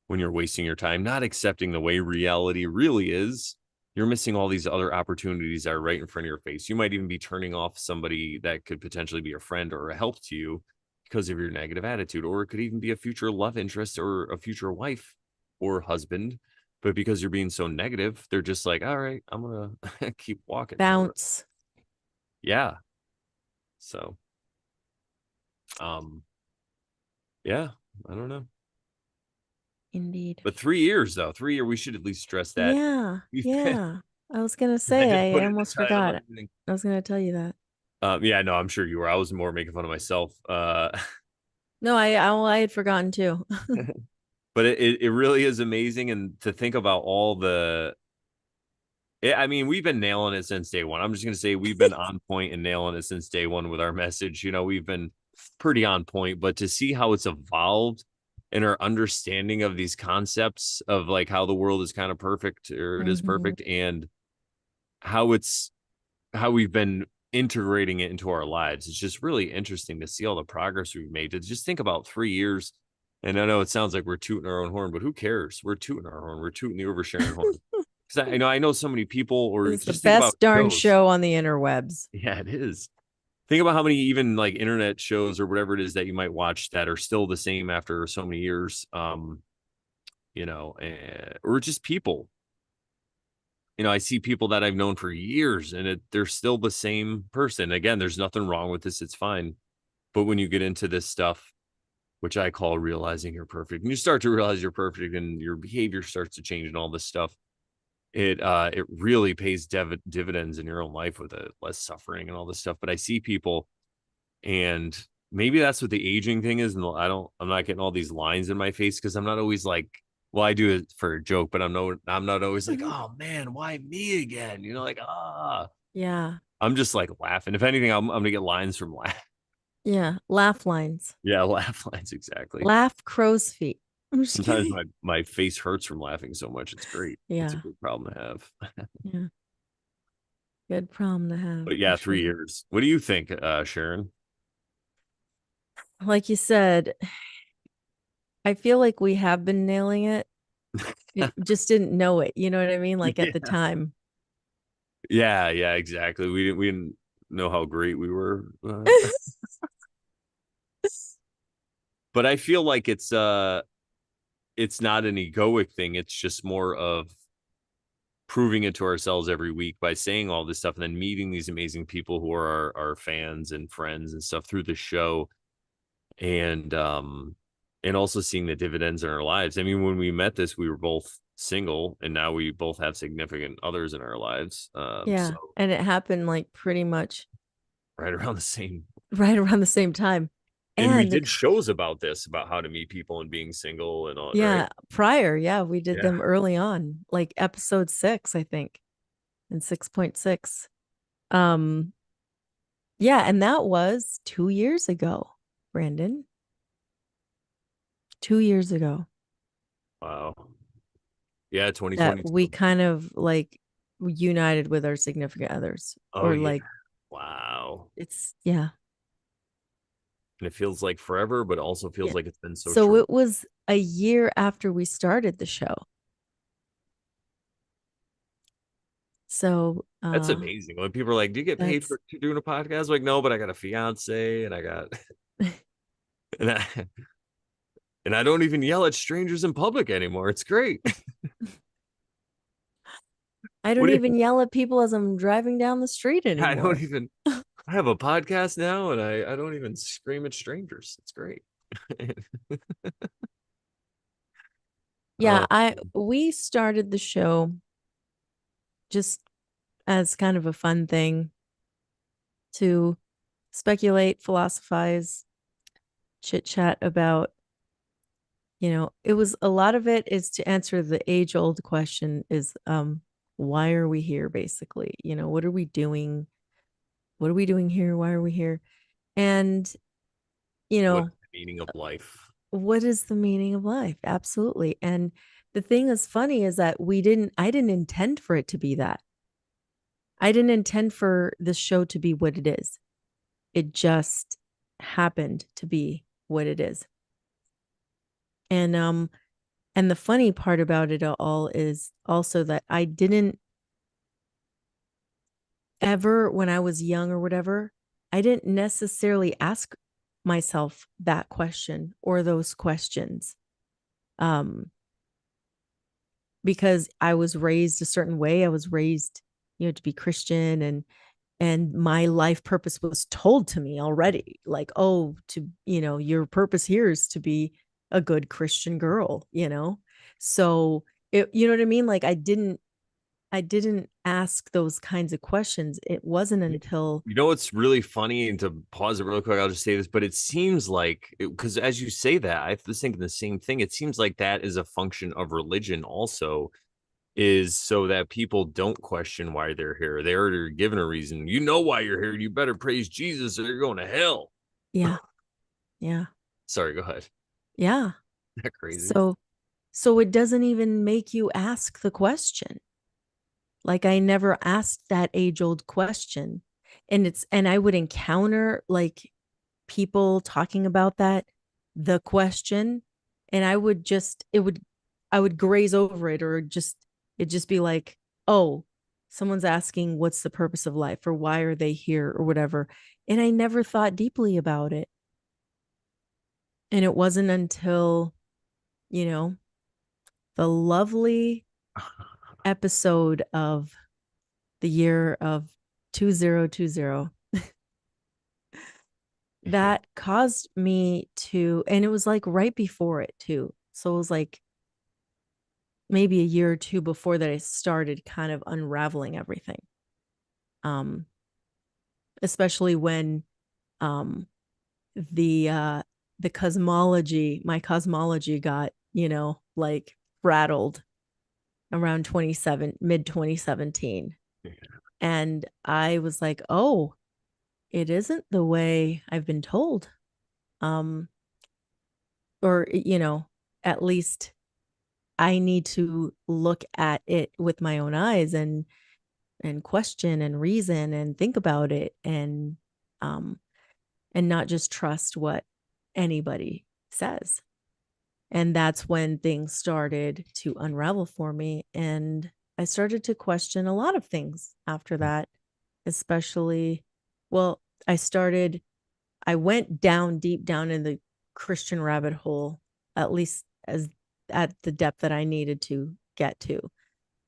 when you're wasting your time not accepting the way reality really is, you're missing all these other opportunities that are right in front of your face. You might even be turning off somebody that could potentially be a friend or a help to you because of your negative attitude, or it could even be a future love interest or a future wife or husband. But because you're being so negative, they're just like, all right, I'm gonna keep walking or whatever. Bounce. Yeah. So um yeah, I don't know. Indeed. But 3 years though, 3 year we should at least stress that. Yeah. We've been Yeah. I was gonna I just say, put I it in almost the title. forgot. I was gonna tell you that. Yeah, no, I'm sure you were. I was more making fun of myself. No, I had forgotten too. But it really is amazing, and to think about all I mean, we've been nailing it since day one. I'm just gonna say we've been on point and nailing it since day one with our message. We've been pretty on point, but to see how it's evolved in our understanding of these concepts of like how the world is kind of perfect or it is Hmm. perfect, and how it's how we've been integrating it into our lives. It's just really interesting to see all the progress we've made. To just think about 3 years. And I know it sounds like we're tooting our own horn, but who cares? We're tooting our horn. We're tooting the Over Sharon horn. Because I know so many people, or It's the just think about best darn shows. show on the interwebs. Yeah, it is. Think about how many even like internet shows or whatever it is that you might watch that are still the same after so many years. Or just people. I see people that I've known for years, and they're still the same person. Again, there's nothing wrong with this. It's fine. But when you get into this stuff, which I call realizing you're perfect, and you start to realize you're perfect and your behavior starts to change and all this stuff, it really pays dividends in your own life with less suffering and all this stuff. But I see people, and maybe that's what the aging thing is. And I'm not getting all these lines in my face because I'm not always like, well, I do it for a joke, but I'm not always like, oh man, why me again? Like, Yeah. I'm just like laughing. If anything, I'm gonna get lines from laugh. Yeah. Laugh lines. Yeah, laugh lines exactly. Laugh crow's feet. I'm just Sometimes kidding. my face hurts from laughing so much. It's great. It's a Yeah. good problem to have. Yeah. Good problem to have But for yeah, three sure. years. What do you think, Sharon? Like you said, I feel like we have been nailing it. It just didn't know it. You know what I mean? Like at the Yeah. time. Yeah, yeah, exactly. We didn't know how great we were. But I feel like it's not an egoic thing. It's just more of proving it to ourselves every week by saying all this stuff and then meeting these amazing people who are our fans and friends and stuff through the show and also seeing the dividends in our lives. I mean, when we met this, we were both single and now we both have significant others in our lives. So Yeah. And it happened like pretty much right around the same. right around the same time. And we And did shows about this, about how to meet people and being single and all, right? yeah, prior, yeah, we did Yeah. them early on, like episode 6, I think, and 6.6. Um, yeah, and that was 2 years ago, Brandon. 2 years ago Wow. Yeah, that we 2022. kind of like united with our significant others, Oh or yeah. like Wow. it's yeah, And it feels like forever, but also feels yeah. like it's been so So short. it was a year after we started the show. So That's amazing. When people are like, "Do you get paid that's for doing a podcast?" I'm like, no, but I got a fiance and I got and I and I don't even yell at strangers in public anymore. It's great. I What don't do you, even yell at people as I'm driving down the street I don't anymore. even I have a podcast now and I don't even scream at strangers. It's great. Yeah, I we started the show just as kind of a fun thing to speculate, philosophize, chit chat about, it was a lot of it is to answer the age old question is why are we here basically? What are we doing? What are we doing here? Why are we here? And, you What is know, the meaning of life? what is the meaning of life? Absolutely. And the thing that's funny is that I didn't intend for it to be that. I didn't intend for this show to be what it is. It just happened to be what it is. And the funny part about it all is also that I didn't ever, when I was young or whatever, I didn't necessarily ask myself that question or those questions. Um, because I was raised a certain way. I was raised, to be Christian, and my life purpose was told to me already. Like, oh, your purpose here is to be a good Christian girl. So you know what I mean? Like I didn't ask those kinds of questions. It wasn't until You know what's really funny, and to pause it real quick, I'll just say this, but it seems like because as you say that, I was thinking the same thing. It seems like that is a function of religion also, is so that people don't question why they're here. They're given a reason. You know why you're here. You better praise Jesus or you're going to hell. yeah, yeah, Sorry, go ahead. yeah. Isn't that crazy? So it doesn't even make you ask the question. Like I never asked that age old question. And I would encounter like people talking about the question, and I would graze over it, or it'd just be like, oh, someone's asking what's the purpose of life, or why are they here, or whatever. And I never thought deeply about it. And it wasn't until, you know, the lovely episode of the year of 2020 that caused me to, and it was like right before it too. So it was like maybe a year or two before that I started kind of unraveling everything. Um, Especially when um the uh my cosmology got, like rattled around mid 2017. And I was like, oh, it isn't the way I've been told. Um, or, at least I need to look at it with my own eyes and question and reason and think about it, um and not just trust what anybody says. And that's when things started to unravel for me. And I started to question a lot of things after that, especially, well, I went down deep down in the Christian rabbit hole, at least as at the depth that I needed to get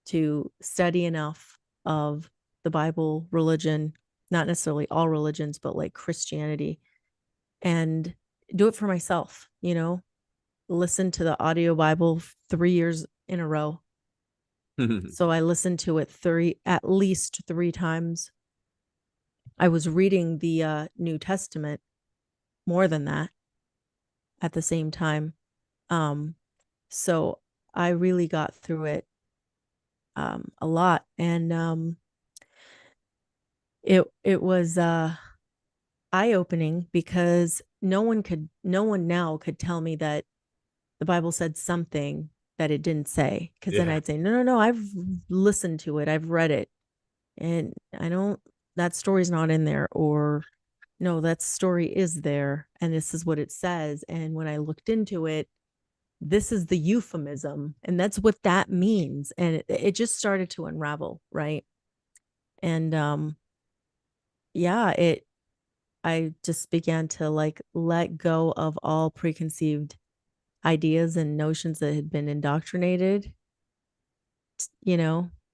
to study enough of the Bible, religion, not necessarily all religions, but like Christianity, and do it for myself, listen to the audio Bible 3 years in a row. So I listened to it at least 3 times. I was reading the New Testament more than that at the same time. Um, so I really got through it a lot, and it was eye opening because no one now could tell me that the Bible said something that it didn't say. Because then Yeah. I'd say, no, no, no, I've listened to it, I've read it, and I don't, that story's not in there, or no, that story is there, and this is what it says. And when I looked into it, this is the euphemism, and that's what that means. And it just started to unravel, right? And yeah, I just began to like let go of all preconceived ideas and notions that had been indoctrinated,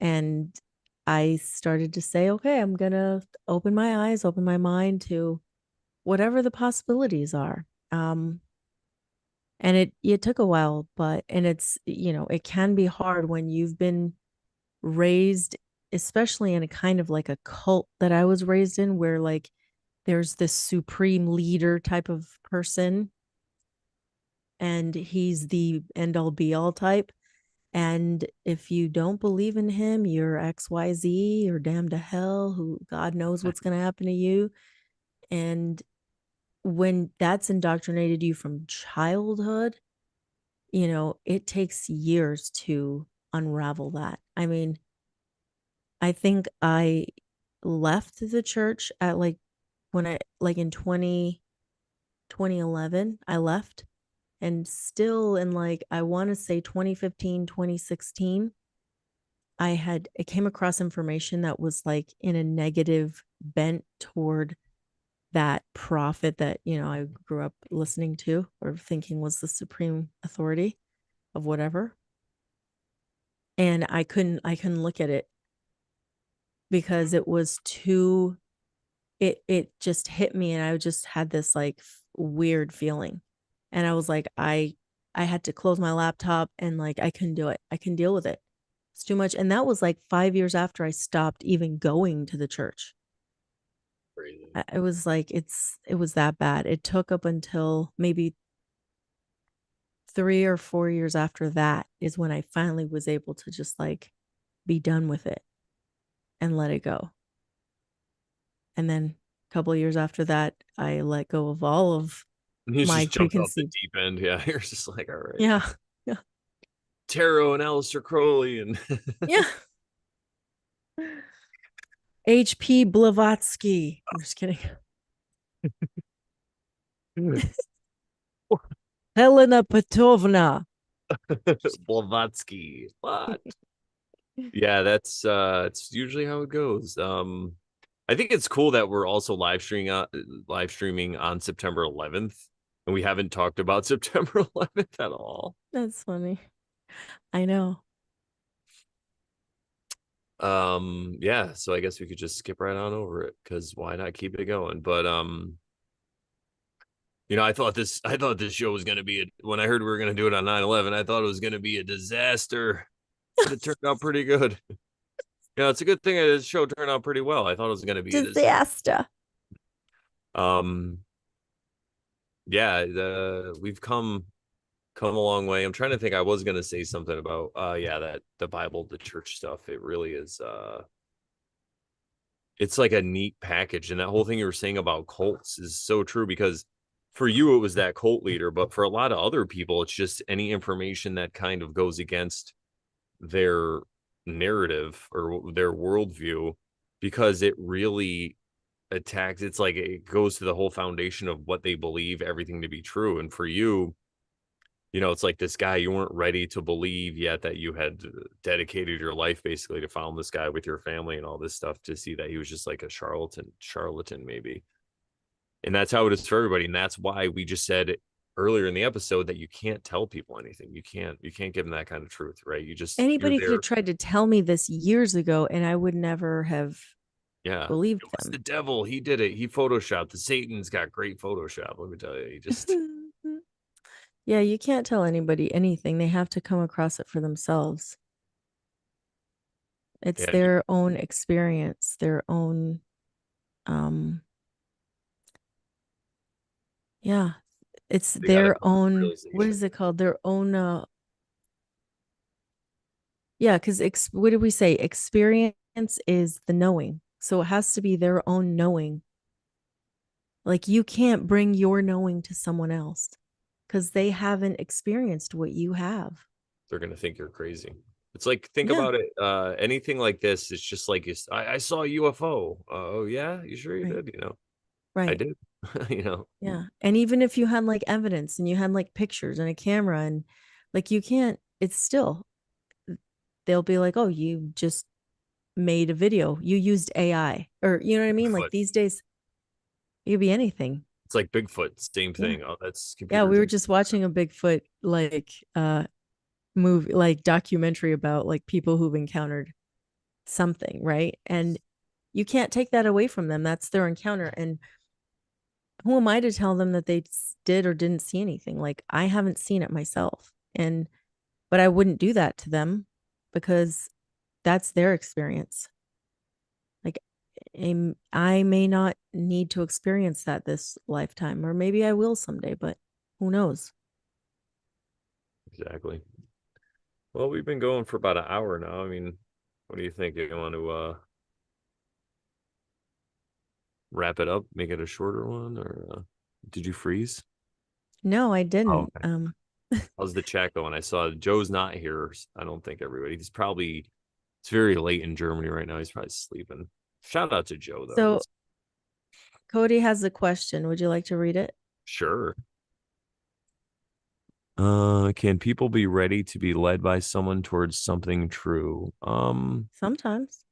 and I started to say, okay, I'm going to open my eyes, open my mind to whatever the possibilities are. And it took a while, but, and it can be hard when you've been raised, especially in a kind of like a cult that I was raised in, where like there's this supreme leader type of person, and he's the end all be all type. And if you don't believe in him, you're XYZ, you're damned to hell, who God knows what's going to happen to you. And when that's indoctrinated you from childhood, it takes years to unravel that. I mean, I think I left the church at like when I like in 2011 I left, and still in like I want to say 2015, 2016, I came across information that was like in a negative bent toward that prophet that, I grew up listening to or thinking was the supreme authority of whatever. And I couldn't look at it because it was too, it just hit me, and I just had this like weird feeling. And I was like, I had to close my laptop, and like I couldn't do it. I couldn't deal with it. It's too much. And that was like 5 years after I stopped even going to the church. Crazy. It was like it was that bad. It took up until maybe 3 or 4 years after that is when I finally was able to just like be done with it and let it go. And then a couple of years after that, I let go of all of And he's my just jumped off the preconceived. deep end. Yeah. You're just like, all right. Yeah. Yeah. Tarot and Aleister Crowley and Yeah. HP Blavatsky. I'm just kidding. Helena Petovna. Blavatsky. What? Yeah, that's it's usually how it goes. I think it's cool that we're also live streaming on September 11th, and we haven't talked about September 11th at all. That's funny. I know. Yeah, so I guess we could just skip right on over it because why not keep it going? But I thought this show was gonna be when I heard we were gonna do it on 9/11, I thought it was gonna be a disaster, but it turned out pretty good. It's a good thing that this show turned out pretty well. I thought it was gonna be a disaster. Disaster. Um, yeah, we've come a long way. I'm trying to think. I was gonna say something about yeah, that the Bible, the church stuff. It really is it's like a neat package. And that whole thing you were saying about cults is so true because for you it was that cult leader, but for a lot of other people, it's just any information that kind of goes against their narrative or their worldview because it really attacks. It's like it goes to the whole foundation of what they believe everything to be true. And for you, it's like this guy you weren't ready to believe yet that you had dedicated your life basically to found this guy with your family and all this stuff to see that he was just like a charlatan maybe. And that's how it is for everybody. And that's why we just said earlier in the episode that you can't tell people anything. You can't give them that kind of truth, right? You're Anybody could have there. tried to tell me this years ago and I would never have Yeah. believed It was them. the devil. He did it. He photoshopped. The Satan's got great Photoshop. Let me tell you. He just Yeah, you can't tell anybody anything. They have to come across it for themselves. It's yeah, their own experience, their own um yeah, it's they gotta their come to the own, what realization. is it called? Their own yeah, because what did we say? Experience is the knowing. So it has to be their own knowing. Like you can't bring your knowing to someone else because they haven't experienced what you have. They're gonna think you're crazy. It's like think Yeah, about it. Anything like this, it's just like I saw a UFO. Oh yeah, you sure you right, did? I right. did. you know, Yeah. And even if you had like evidence and you had like pictures and a camera and like you can't, it's still, they'll be like, oh, you just made a video. You used AI or you know what I mean? Like Bigfoot. these days, it could be anything. It's like Bigfoot, same Yeah. thing. Oh, that's Yeah. computer We were generated. just watching a Bigfoot like movie, like documentary about like people who've encountered something, right? And you can't take that away from them. That's their encounter. And who am I to tell them that they did or didn't see anything? Like I haven't seen it myself. And but I wouldn't do that to them because that's their experience. Like I may not need to experience that this lifetime, or maybe I will someday, but who knows? Exactly. Well, we've been going for about an hour now. I mean, what do you think? You want to wrap it up, make it a shorter one, or did you freeze? No, I Oh, didn't. okay. How's the chat going? I saw Joe's not here. I don't think everybody. It's very late in Germany right now. He's probably sleeping. Shout out to Joe though. So That's Cody has a question. Would you like to read it? sure. Can people be ready to be led by someone towards something true? Sometimes.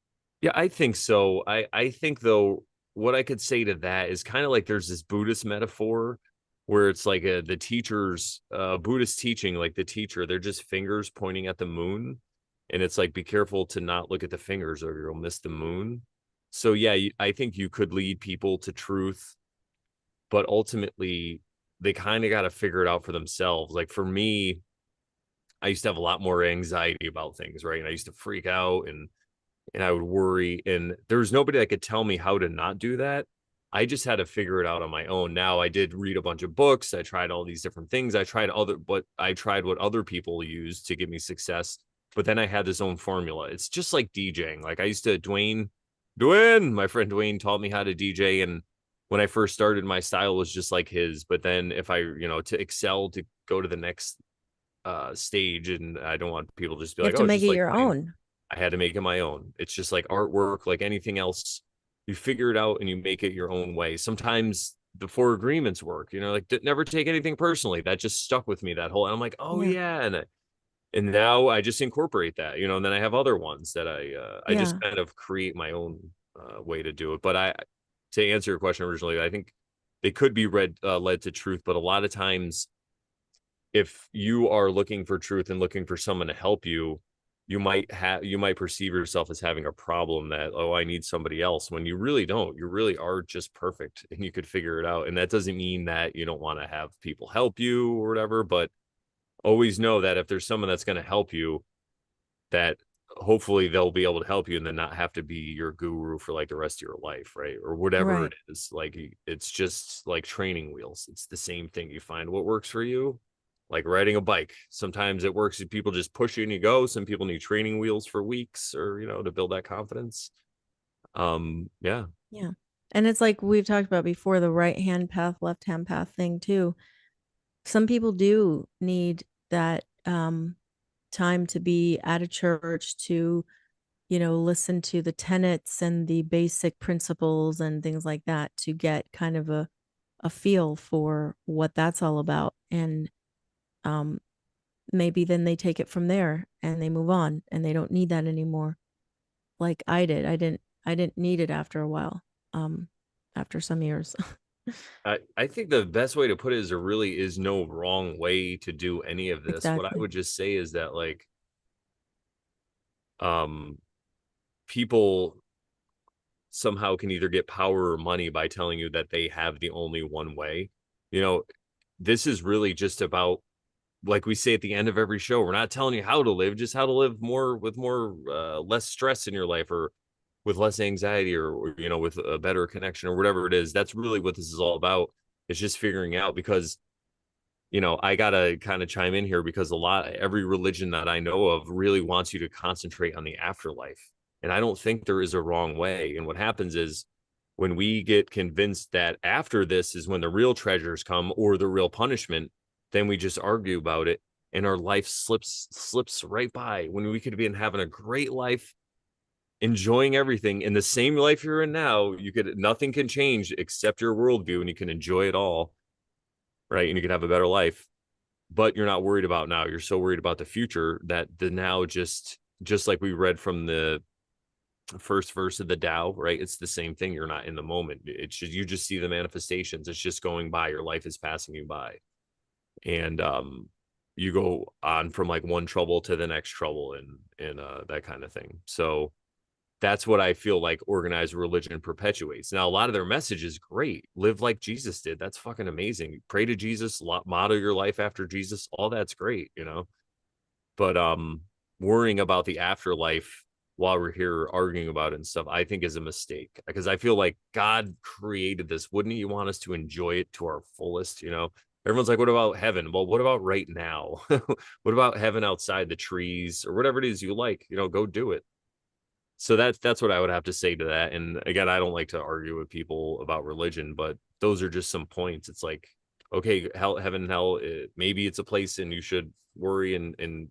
Yeah, I think so. I think though what I could say to that is kind of like there's this Buddhist metaphor where it's like the teacher's Buddhist teaching, like the teacher, they're just fingers pointing at the moon, and it's like be careful to not look at the fingers or you'll miss the moon. So yeah, I think you could lead people to truth, but ultimately they kind of got to figure it out for themselves. Like for me, I used to have a lot more anxiety about things, right? And I used to freak out and I would worry. And there was nobody that could tell me how to not do that. I just had to figure it out on my own. Now I did read a bunch of books. I tried all these different things. I tried what other people use to give me success. But then I had this own formula. It's just like DJing. Like I used to my friend Dwayne taught me how to DJ. And when I first started, my style was just like his. But then if I, to excel to go to the next stage, and I don't want people to just be You have like, to oh, it's make just it like your playing. own. I had to make it my own. It's just like artwork, like anything else. You figure it out and you make it your own way. Sometimes the four agreements work, like never take anything personally. That just stuck with me that whole. And I'm like, oh Yeah. yeah, and now I just incorporate that, and then I have other ones that I just Yeah. kind of create my own way to do it. But to answer your question originally, I think they could be led to truth, but a lot of times if you are looking for truth and looking for someone to help you, you might perceive yourself as having a problem that, oh, I need somebody else, when you really don't. You really are just perfect and you could figure it out. And that doesn't mean that you don't want to have people help you or whatever, but always know that if there's someone that's going to help you, that hopefully they'll be able to help you and then not have to be your guru for like the rest of your life, right? Or whatever it Right. is. Like it's just like training wheels. It's the same thing. You find what works for you. Like riding a bike. Sometimes it works if people just push you and you go. Some people need training wheels for weeks or to build that confidence. Yeah. Yeah. And it's like we've talked about before, the right hand path, left hand path thing too. Some people do need that time to be at a church to, listen to the tenets and the basic principles and things like that to get kind of a feel for what that's all about. And maybe then they take it from there and they move on and they don't need that anymore. Like I did. I didn't need it after a while. Um After some years. I think the best way to put it is there really is no wrong way to do any of this. What I Exactly. would just say is that like um people somehow can either get power or money by telling you that they have the only one way. You know, this is really just about, like we say at the end of every show, we're not telling you how to live, just how to live more with more less stress in your life, or with less anxiety, or with a better connection, or whatever it is. That's really what this is all about. It's just figuring out, because I gotta kind of chime in here, because every religion that I know of really wants you to concentrate on the afterlife. And I don't think there is a wrong way. And what happens is, when we get convinced that after this is when the real treasures come, or the real punishment, then we just argue about it, and our life slips right by, when we could have been having a great life, enjoying everything in the same life you're in now. Nothing can change except your worldview, and you can enjoy it all, right? And you can have a better life, but you're not worried about now. You're so worried about the future that the now, just like we read from the first verse of the Tao, right? It's the same thing. You're not in the moment. You just see the manifestations. It's just going by. Your life is passing you by, and you go on from like one trouble to the next trouble, and that kind of thing. So that's what I feel like organized religion perpetuates. Now, a lot of their message is great. Live like Jesus did. That's fucking amazing. Pray to Jesus, model your life after Jesus. All that's great. But worrying about the afterlife while we're here arguing about it and stuff, I think is a mistake, because I feel like God created this. Wouldn't he want us to enjoy it to our fullest? Everyone's like, what about heaven? Well, what about right now? What about heaven outside the trees, or whatever it is you like? Go do it. So that's what I would have to say to that. And again, I don't like to argue with people about religion, but those are just some points. It's like, okay, hell, heaven and hell, maybe it's a place, and you should worry and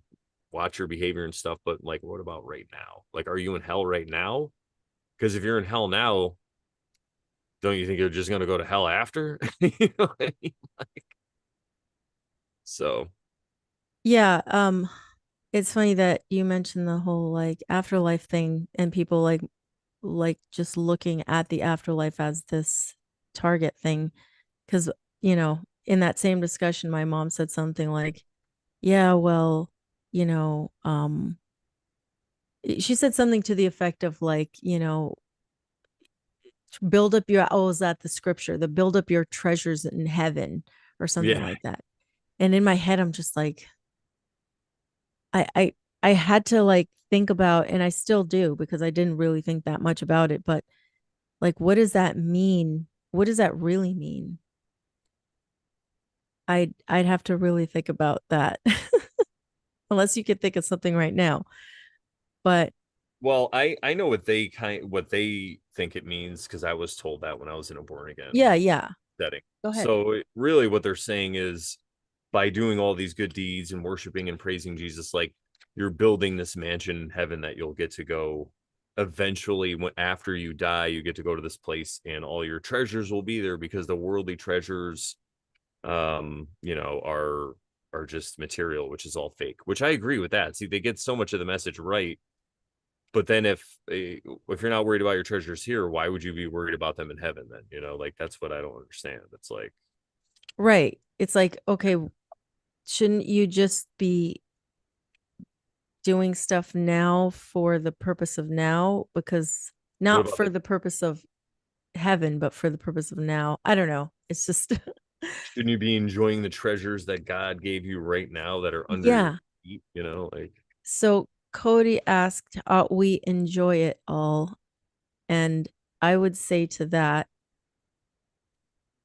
watch your behavior and stuff. But like, what about right now? Like, are you in hell right now? Because if you're in hell now, don't you think you're just going to go to hell after? You know what I mean? So Yeah, it's funny that you mentioned the whole like afterlife thing and people like just looking at the afterlife as this target thing. Because, in that same discussion, my mom said something like, yeah, well, you know, she said something to the effect of like, build up your, oh, is that the scripture, the build up your treasures in heaven or something yeah. like that. And in my head, I'm just like, I, I, I had to like think about, and I still do because I didn't really think that much about it, but like, what does that mean? What does that really mean? I'd have to really think about that. Unless you could think of something right now. But Well, I know what they think it means, because I was told that when I was in a born again yeah, yeah. setting. Go ahead. So really what they're saying is, by doing all these good deeds and worshiping and praising Jesus, like, you're building this mansion in heaven that you'll get to go eventually. After you die, you get to go to this place, and all your treasures will be there, because the worldly treasures are just material, which is all fake, which I agree with that. See, they get so much of the message right. But then if you're not worried about your treasures here, why would you be worried about them in heaven then? Like, that's what I don't understand. It's like, Right. It's like, okay, shouldn't you just be doing stuff now for the purpose of now? Because what not about for the purpose of heaven, but for the purpose of now. I don't know. It's just, shouldn't you be enjoying the treasures that God gave you right now that are under your yeah. feet? Like, So Cody asked, we enjoy it all. And I would say to that,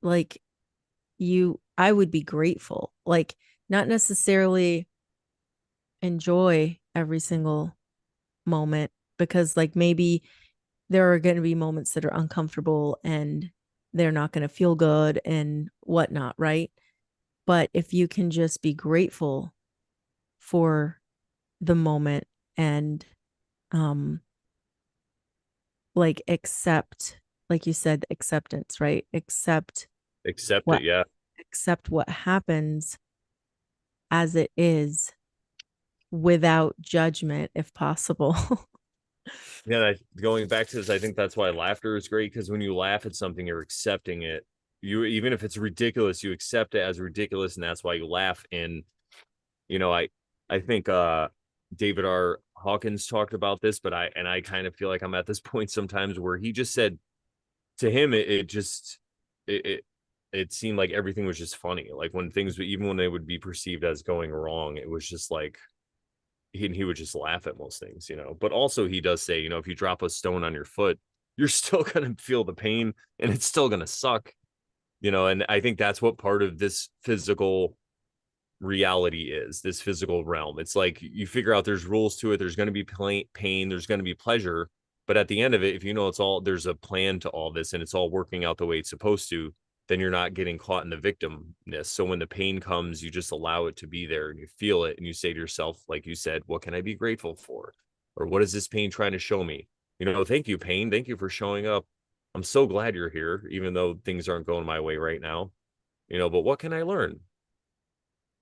like, I would be grateful. Like, not necessarily enjoy every single moment because like maybe there are going to be moments that are uncomfortable and they're not going to feel good and whatnot, right? But if you can just be grateful for the moment and um like accept, like you said, acceptance, right? accept What it. Yeah. Accept what happens as it is, without judgment if possible. Yeah, going back to this, I think that's why laughter is great because when you laugh at something, you're accepting it. You even if it's ridiculous, you accept it as ridiculous, and that's why you laugh. And you know, I think David R. Hawkins talked about this, but I kind of feel like I'm at this point sometimes where he just said to him it it, it seemed like everything was just funny. Like when things even when they would be perceived as going wrong, it was just like he would just laugh at most things, you know. But also he does say, you know, if you drop a stone on your foot, you're still gonna feel the pain and it's still gonna suck, you know. And I think that's what part of this physical reality is, this physical realm. It's like you figure out there's rules to it. There's going to be pain, there's going to be pleasure, but at the end of it, if you know it's all there's a plan to all this and it's all working out the way it's supposed to, then you're not getting caught in the victimness. So when the pain comes, you just allow it to be there and you feel it and you say to yourself, like you said, what can I be grateful for? Or what is this pain trying to show me? You know, thank you, pain. Thank you for showing up. I'm so glad you're here, even though things aren't going my way right now. You know, but what can I learn?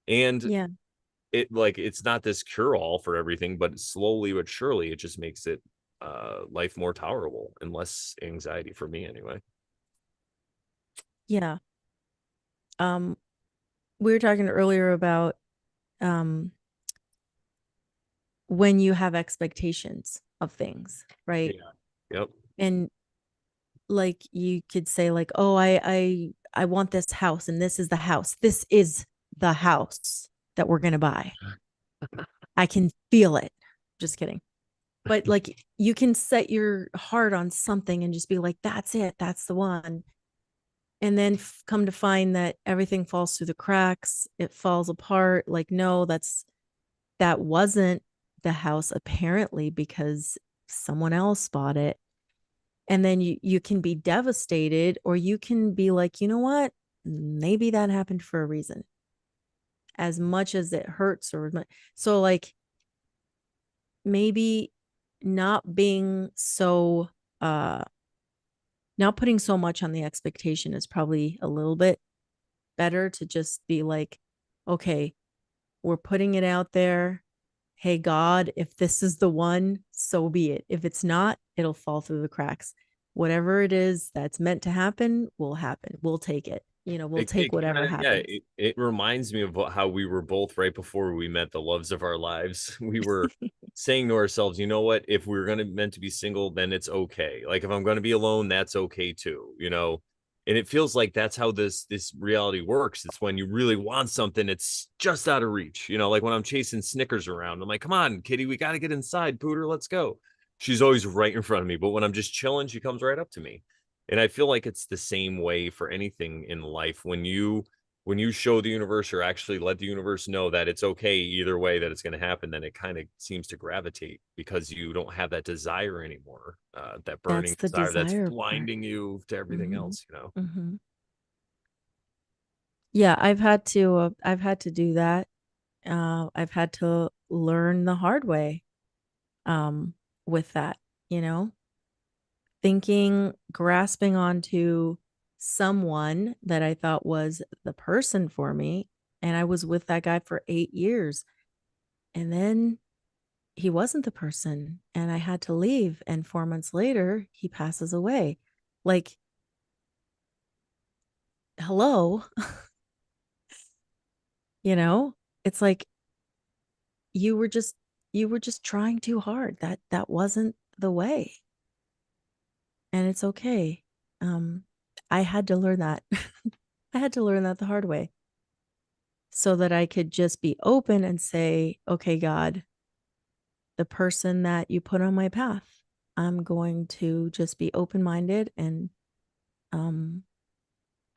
And Yeah. it like it's not this cure all for everything, but slowly but surely it just makes it life more tolerable and less anxiety for me anyway. Yeah. Um, we were talking earlier about um when you have expectations of things, right? Yeah. Yep. And like you could say like, "Oh, I want this house and this is the house. This is the house that we're going to buy. I can feel it." Just kidding. But like you can set your heart on something and just be like, "That's it. That's the one." And then come to find that everything falls through the cracks. It falls apart. Like, no, that wasn't the house apparently because someone else bought it. And then you can be devastated, or you can be like, you know what, maybe that happened for a reason, as much as it hurts. Or so like maybe not being so not putting so much on the expectation is probably a little bit better, to just be like, okay, we're putting it out there. Hey, God, if this is the one, so be it. If it's not, it'll fall through the cracks. Whatever it is that's meant to happen will happen. We'll take it. We'll take It kind whatever of yeah, happens. it reminds me of how we were both right before we met the loves of our lives. We were saying to ourselves, you know what, if we're gonna meant to be single, then it's okay. Like if I'm gonna be alone, that's okay too, you know. And it feels like that's how this reality works. It's when you really want something, it's just out of reach. You know, like when I'm chasing Snickers around, I'm like, come on, kitty, we gotta get inside, Pooter, let's go. She's always right in front of me, but when I'm just chilling, she comes right up to me. And I feel like it's the same way for anything in life. When you show the universe or actually let the universe know that it's okay either way that it's going to happen, then it kind of seems to gravitate because you don't have that desire anymore, that burning That's the desire that's desire part. blinding you to everything Mm-hmm. else, you know. Mm-hmm. Yeah, I've had to do that. I've had to learn the hard way um with that, you know, grasping onto someone that I thought was the person for me. And I was with that guy for 8 years. And then he wasn't the person. And I had to leave. And 4 months later, he passes away. Like, hello, you know, it's like you were just you were just trying too hard. That wasn't the way. And it's okay. Um, I had to learn that. I had to learn that the hard way, so that I could just be open and say, okay, God, the person that you put on my path, I'm going to just be open minded um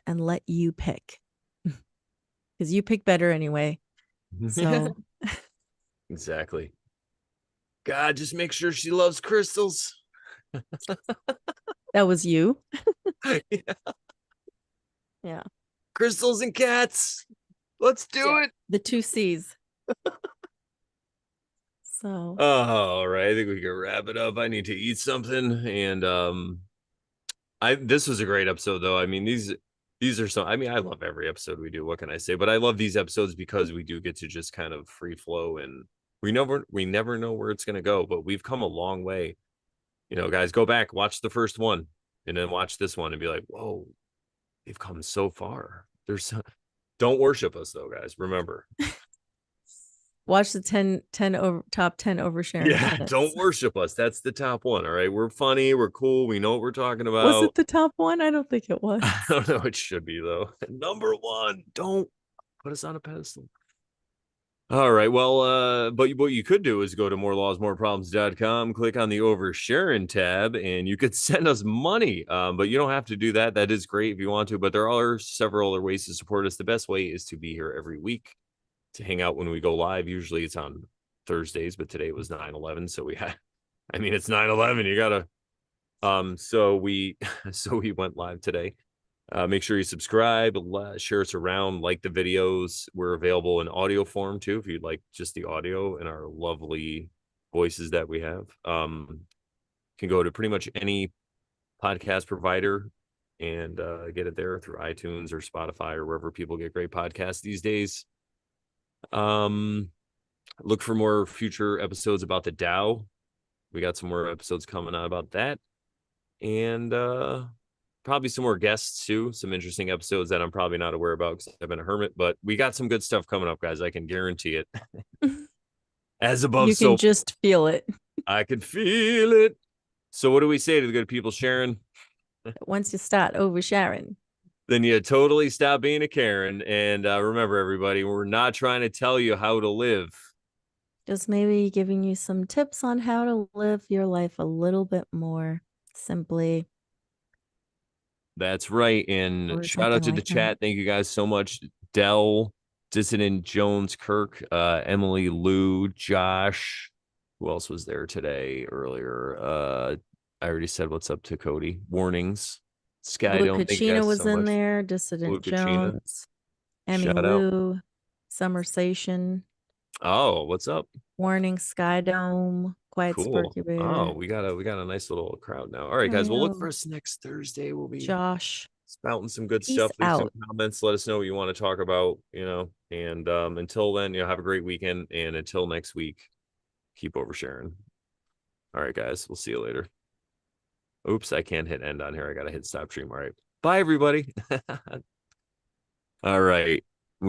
and let you pick, because you pick better anyway. Yeah, So exactly. God, just make sure she loves crystals. that was you. Yeah. Yeah. Crystals and cats. Let's do Yeah. it. The two C's. So All right, I think we can wrap it up. I need to eat something, and I this was a great episode though. I mean, these are some. I mean, I love every episode we do. What can I say? But I love these episodes because we do get to just kind of free flow and we never know where it's gonna go, but we've come a long way. Guys, go back, watch the first one, and then watch this one and be like, whoa, they've come so far. Don't worship us though, guys. Remember. Watch the top 10 Over Sharon Yeah, don't comments. worship us. That's the top one. All right. We're funny, we're cool, we know what we're talking Was about. it the top one? I don't think it was. I don't know, it should be though. Number one. Don't put us on a pedestal. All right. Well, but what you could do is go to morelawsmoreproblems.com, click on the Over Sharon tab, and you could send us money. But you don't have to do that. That is great if you want to, but there are several other ways to support us. The best way is to be here every week to hang out when we go live. Usually it's on Thursdays, but today was 9/11, so it's 9/11. You gotta so we so we went live today. Make sure you subscribe, share us around, like the videos. We're available in audio form too, if you'd like just the audio and our lovely voices that we have. Can go to pretty much any podcast provider and get it there through iTunes or Spotify or wherever people get great podcasts these days. Look for more future episodes about the Dow. We got some more episodes coming out about that. And probably some more guests too, some interesting episodes that I'm probably not aware about because I've been a hermit, but we got some good stuff coming up, guys. I can guarantee it. As above, You can so just feel it. I can feel it. So what do we say to the good people, Sharon? Once you start Over Sharon, Then you totally stop being a Karen. And remember, everybody, we're not trying to tell you how to live. just maybe giving you some tips on how to live your life a little bit more simply That's right. And or shout out something to the like that. chat. Thank you guys so much. Dell, Dissident Jones, Kirk, Emily, Lou, Josh. Who else was there today earlier? I already said what's up to Cody. Warnings. Sky Blue Dome. Thank you Kachina guys was so in much. there, Blue Dissident Kachina. Jones, Emmy Shout out. Lou, Summersation, Oh, what's up? Warning Sky Dome, Quiet Cool. Sparky Oh, Bear, we got a nice little crowd now. All right, guys. We'll look for Ariel, us next Thursday. We'll be Josh. spouting some good Peace stuff. Leave some out. comments. Let us know what you want to talk about, And until then, have a great weekend. And until next week, keep oversharing. All right, guys. We'll see you later. Oops, I can't hit end on here. I gotta hit stop stream. All right. Bye, everybody. All right.